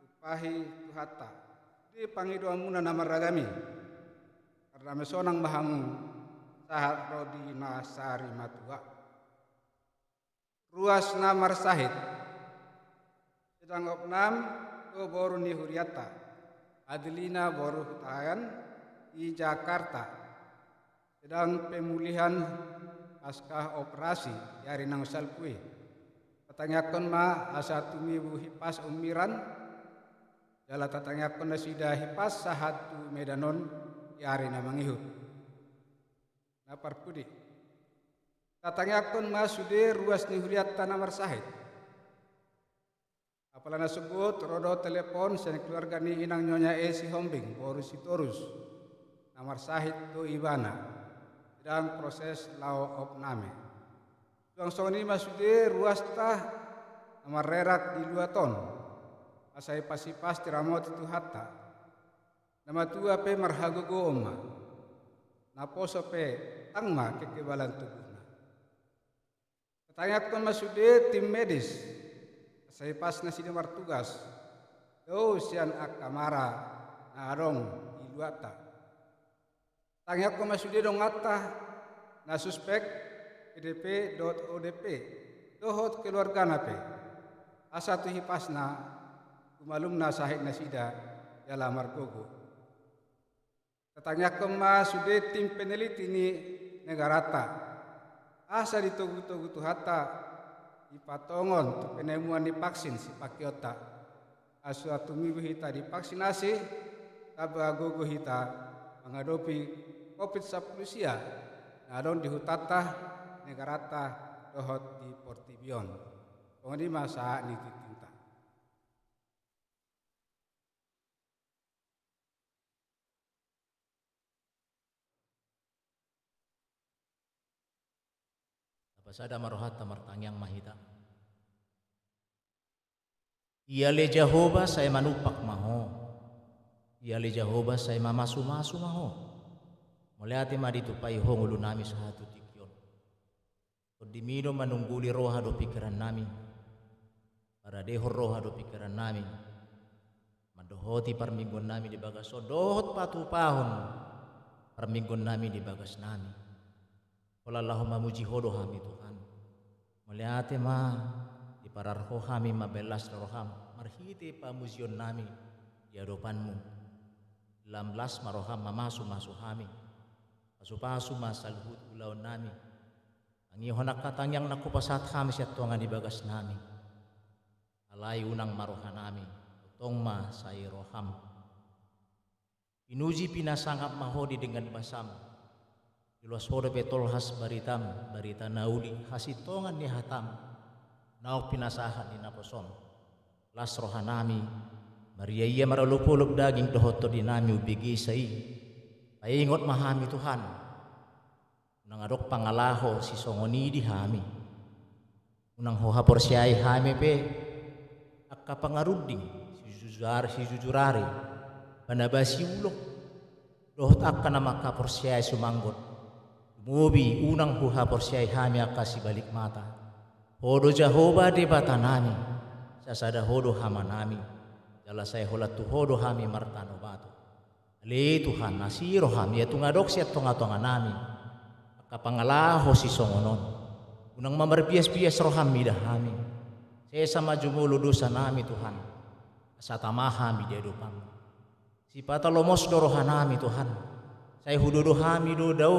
tupahi tuhata. Di pangido amuna nama ragami. Karena mesonang mahamu sahat rodi nasari matua. Ruas namar sahid. Sedang opnam do boru ni huriata. Adlina boru hutayan di Jakarta. Sedang pemulihan pasca operasi dari nang salkui. Tatanyakan ma asa tumibu hipas umiran. Jala tatanyakan nasida hipas sahatu medanon yari na mangihut. Napar pudi. Tatangakon masude ruas ni huriat tanamar sahid. Apalana sebut rodo telepon sen keluarga ni inang nyonya si hombing boru si torus. Namar sahid do ibana. Sedang proses lau opname. Tuang soni masude ruas tah namar rerak di 2 ton. Asai pasipas tiramot itu hatta. Nama tua pe marhagogo oma. Naposo pe tangma kekebalan tubuhna. Ketanyat kon masude tim medis. Saya pas nasi nomor tugas. Do sian akamara na arong iluata. Tanyat kon masude dong ngata na suspek pdp.odp. Dohot keluarga nape. Asa tu hipasna kumalumna sahid nasida yala margogo. Katanya kema sudah tim peneliti ni negarata. Asa ditogu-togu tu hata ipatongon tu penemuan di vaksin si pakiota. Asu atumibu hita divaksinasi taba gogo hita menghadapi COVID-19 sia. Nadon di hutata negarata dohot di Portibion. Pengadi masa ni tinta. Pasada marohat tamartangyang mahita. Iyale Jehovah saya manupak maho. Iyale Jehovah saya mamasu-masu maho. Melihat ma ditupai hong ulu nami sahatu tikyon. Kodimido manungguli roha do pikiran nami. Para deho roha do pikiran nami. Madohoti parminggon nami di bagas dohot patu pahon. Parminggon nami di bagas nami. Allahumma muji hodo hami Tuhan. Melihat ma di pararho kami mabelas roham marhiti pamuzion nami di hadapanmu. 16 maroham mamasu kami. Pasu-pasu masalhut ulaw nami. Ang ihonak katangyang nakupasat kami siya tuangan di bagas nami. Alay unang maroha nami. Utong ma say roham. Pinuji pinasangap mahodi dengan basam. Iluas hodo petol has baritam, barita nauli, hasitongan ni hatam, naok pinasahan ni naposon. Las rohanami, Maria iya maralupulog daging dohoto dinami ubigi say, paingot mahami Tuhan. unang adok pangalaho si songoni di hami. Unang hoha porsiai hami pe akka pangaruding si jujurare panabasi ulok dohot akka na maka porsiai sumanggot. Mubi unang hoha porsiai hami akka si balik mata. Hodo Jehovah de batanami sasada hodo hamanami. Jala saya holat tu hodo hami martano batu. Ale Tuhan nasiro hami ya tungadok siya tonga-tonga nami. Kapangalaho si songonon. Unang mamarbias-bias rohami dahami. Saya sama jumulo dosa nami Tuhan. Sa tamahami dia dupang. Si patalomos dorohanami Tuhan. Saya hudodo hami do daw.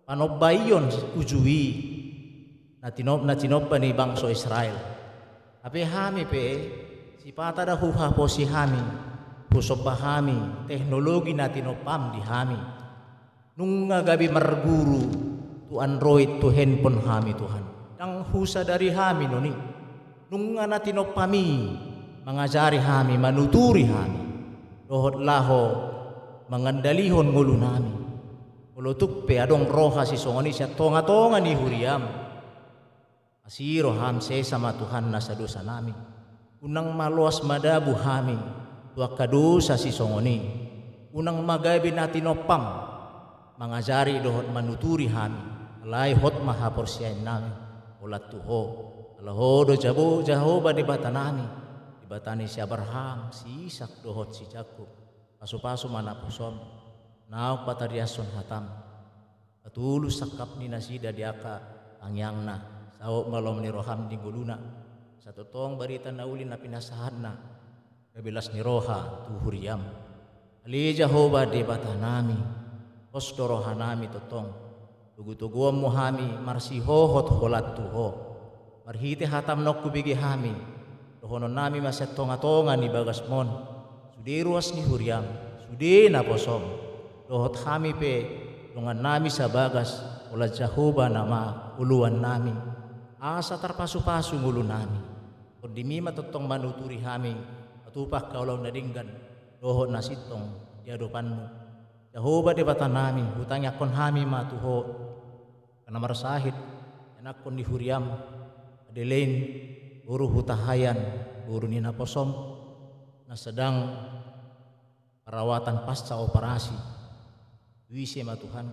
Panobayon ujui. Natinop ni bangso Israel. Ape hami pe si pata dahuha po si hami. Pusok bahami teknologi natinopam di hami. Nung gabi marguru tu Android tu handphone hami Tuhan. Dang husa dari hami noni. Nung natinopami mangajari hami manuturi hami. Dohot laho mangandalihon ngulu nami. Ulutuk pe adong roha si songoni siya tonga-tonga ni huriam. Asiro ham se sama Tuhan nasa dosa nami. Unang maluas madabu hami. Tuak kadosa si songoni. Unang magabi natinopam. Mangajari dohot manuturi hami. Alay hot mahaporsiyain nami. Ulat tuho. Alahodo jabo Jehovah di bata nami. Di bata ni si Abraham. Si Isak dohot si Jacob. Pasu-pasu mana pusom. Naok patariason hatam. Patulus sakap ni nasida diaka angyang na. Sawok malom ni roham di guluna. Sa totong barita na uli na pinasahan na. Kabilas ni roha tuhuriam. Ali Jehovah di bata nami. Osto roha nami totong. Tugu-tuguam mo hami marsihohot holat tuho. Marhiti hatam nok kubigi hami. Dohonon nami maset tonga-tonga ni bagasmon. Sudiruas ni huriam. Sudi na posom. Dohot hami pe. Lungan nami sa bagas. Ulat Jehovah nama uluan nami. Asa tarpasu-pasu ngulu nami. Kondimi matotong manuturi hami. Tupak kaulau nadinggan doho nasitong di hadapanmu. Jehovah di bata nami hutang yakon hami matuho kana marsahid anak kon di huriam adelain buru hutahayan buru nina posom na sedang perawatan pasca operasi wise ma Tuhan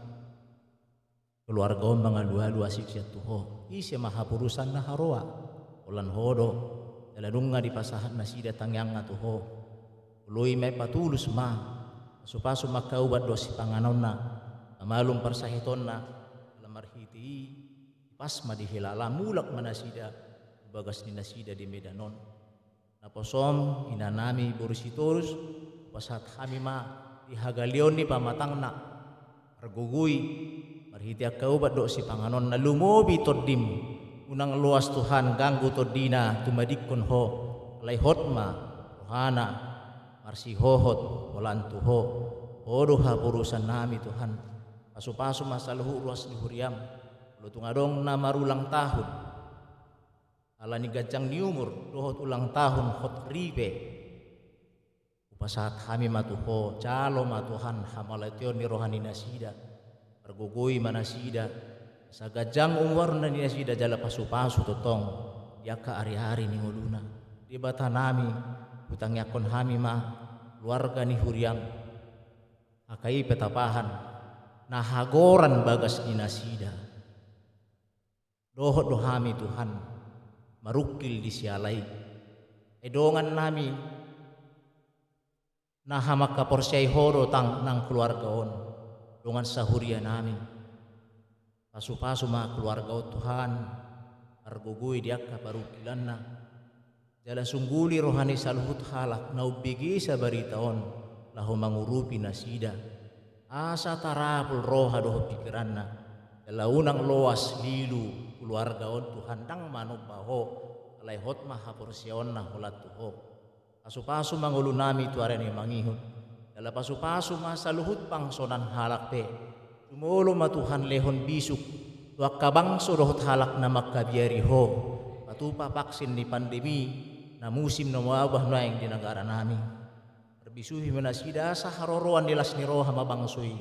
keluarga mga dua-dua siksya tuho ise mahapurusan na haroa ulan hodo daladunga di pasahan nasida tangyang nga tuho. Uloy may patulus ma. Pasu-pasu makaubat dosi panganon na. Amalong parsahiton na. Alamarhiti. Pasma di hilala. Mulak manasida. Bagas ni nasida di medanon. Naposom inanami burisitorus. Pasat kami ma. Di hagalion ni pamatang na. Arguguy. Marhiti akaubat dosi panganon na lumobi todim. Unang luas Tuhan ganggu todina tumadikon ho alay hotma rohana marsihohot walan tuho odo hapurusan nami Tuhan pasu-pasu masaluhu ruas di huriam lutungadong na marulang tahun ala ni gajang ni umur dohot ulang tahun hot ribe upasat kami matuho calo matuhan hamalatyon ni rohani nasida pergugoy manasida sa gajang umur na niya sida jala pasu-pasu totong yaka ari-ari ni nguluna di bata nami hutang yakon hami ma keluarga ni huriam akai petapahan nahagoran bagas ni nasida dohot dohami Tuhan marukil di sialai edongan nami nahamak kaporsyay horo tang nang keluarga on dongan sahuria nami pasu-pasu ma keluarga o Tuhan argugui diakka parukilan na jala sungguli rohani saluhut halak na ubigi sa baritaon lahu mangurupi nasida asa tarapul roha doho pikiran na jala unang loas lilu keluarga o Tuhan dang manubaho alay hot mahaporsyon na hulat tuho pasu-pasu mangulu nami tuare ni mangihon jala pasu-pasu ma saluhut pangsonan halak pe Tumulo matuhan lehon bisuk tuak kabangso dohot halak na makabiyari ho patupa vaksin ni pandemi na musim na mawabah na yung di negara namin bisuhi manasida sa haroroan nilas ni roha mabangsoy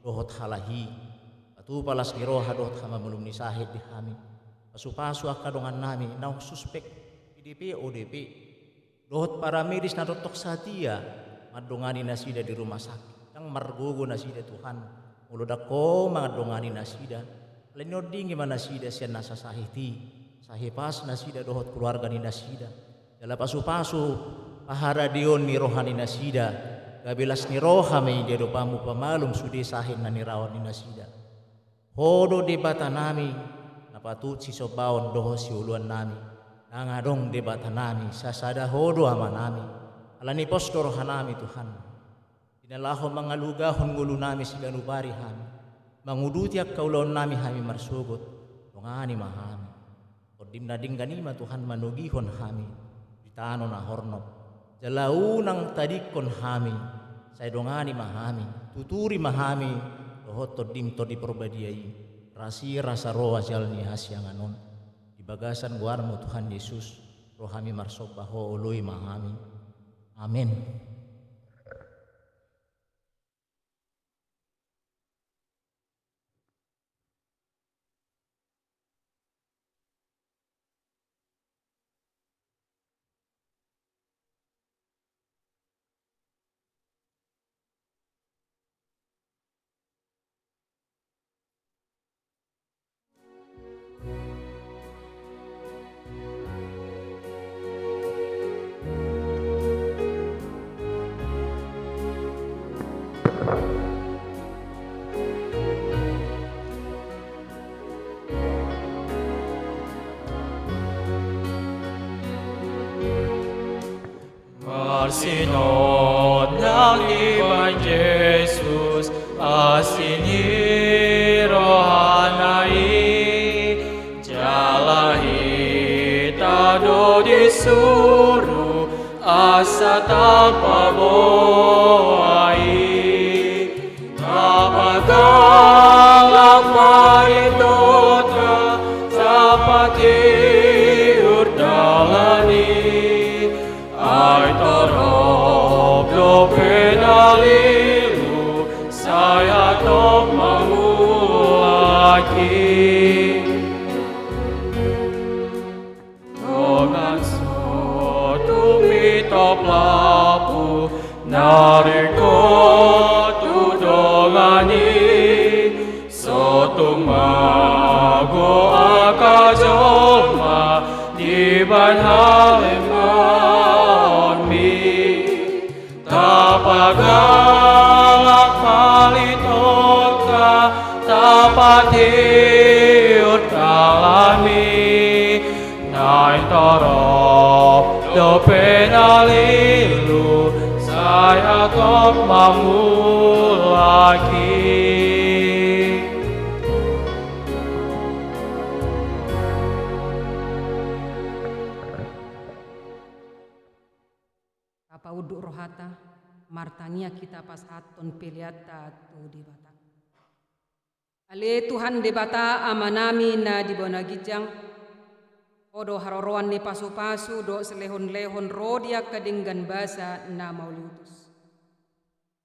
dohot halahi Atu palas ni roha dot hama belum ni sahid di hami. Pasu-pasu akadongan nami nau suspek PDP ODP. Dohot para medis na dotok satia madongani nasida di rumah sakit. Yang margogo nasida Tuhan. Muludak ko mga dongani nasida. Lenoding gimana nasida siya nasa sahiti. Sahipas nasida dohot keluarga ni nasida. Dalam pasu-pasu pahara dion ni rohani nasida. Gabilas ni roha may dia pamu pamalum sudi sahin na nirawan ni nasida. Hodo di bata nami napatut si sobaon doho si uluan nami. Nangadong di bata nami sasada hodo ama nami. Alani posto roha nami Tuhan. Dinalaho mga lugahon ngulu nami si ganubari hami. Mangudutiak kaulon nami hami marsugot. Tungani mahami. Kodim na dingganima Tuhan manugihon hami. Ditano na hornop. Jalaunang tadikon hami. Saya dongani mahami. Tuturi mahami. Dohot todim to di perbadiai. Rasi rasa roh ajalni hasyanganon. Di bagasan guarmu Tuhan Yesus. Rohami marsobahoului mahami. Amin. Marsinod ng ibang Jesus, asini rohanai, jalahi tado disuru, asa tapaboai, tapagalak paritota, sapati urdalani, ay torop lo penalilu saya top mangulaki dengan so tumito plapu nariko tudongani so tumago akajolma di banhalema tapagalak palitoka tapatiut kalami nai torop do penalilu saya top mamulaki. Uduk rohata, martania kita pas haton peliata tu di bata. Ale Tuhan di bata amanami na di bona gijang, odo haroroan ni pasu-pasu do selehon-lehon rodia kadinggan basa na mauliutus.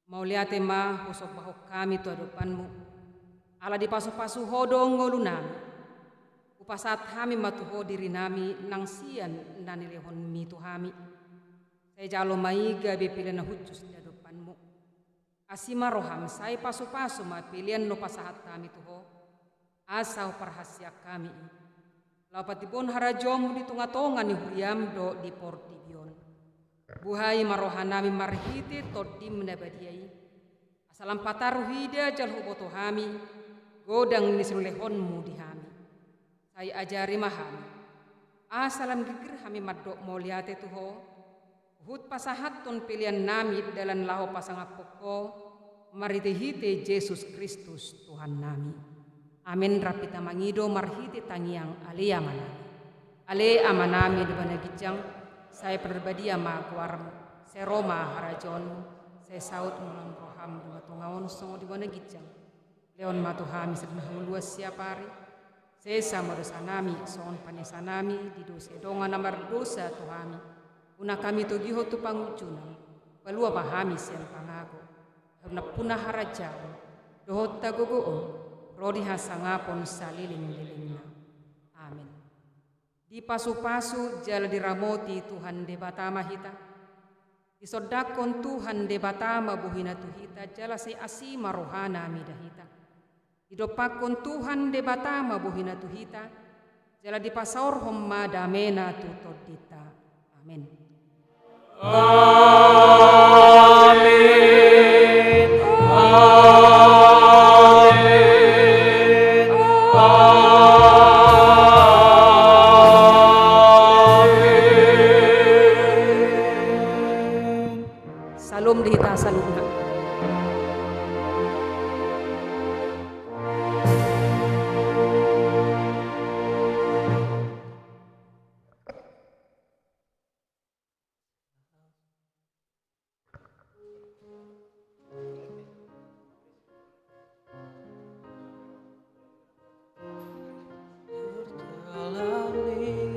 Mauliate ma husok bahok kami tu depanmu. Ala di pasu-pasu hodo ngolu nami. Upasat kami matuho diri nami nang sian nani lehon mi tu hami. Saya jalo maiga be pilihan hucus di depanmu. Asima roham saya pasu-pasu ma pilihan no pasahat kami tuho. Asau perhasia kami. Lapatipun harajom di tunga-tunga ni huriam do di portibion. Buhai marohanami marhiti todim nabadiai. Asalam pataruhida jalhu boto hami. Godang nisulehonmu di hami. Saya ajari mahami. Asalam gigir hami madok moliate tuho. Hut pasahat ton pilihan nami dalam laho pasangapoko maritihite Yesus Kristus Tuhan nami. Amin rapita mangido marhiti tangiang alia manami. Ale amanami di bana gijang saya perbadia ma kuaram saya Roma harajon saya saut mulang roham dua tungawon songo di bana gijang. Leon matuhami sedang luas siapari. Saya sama dosa nami soon panesa nami di dosa donga namar dosa tuhami. Una kami togiho tu pangucunan, palua pahami siang pangago, karena punah harajan, dohot tagogoon, rodi hasangapon saliling-lilingna. Amin. Di pasu-pasu jala diramoti Tuhan debatama hita. Isodakon Tuhan debatama buhina tuhita jala se asima rohana midahita. Idopakon Tuhan debatama buhina tuhita jala dipasaur homma damena tutodita. Amin.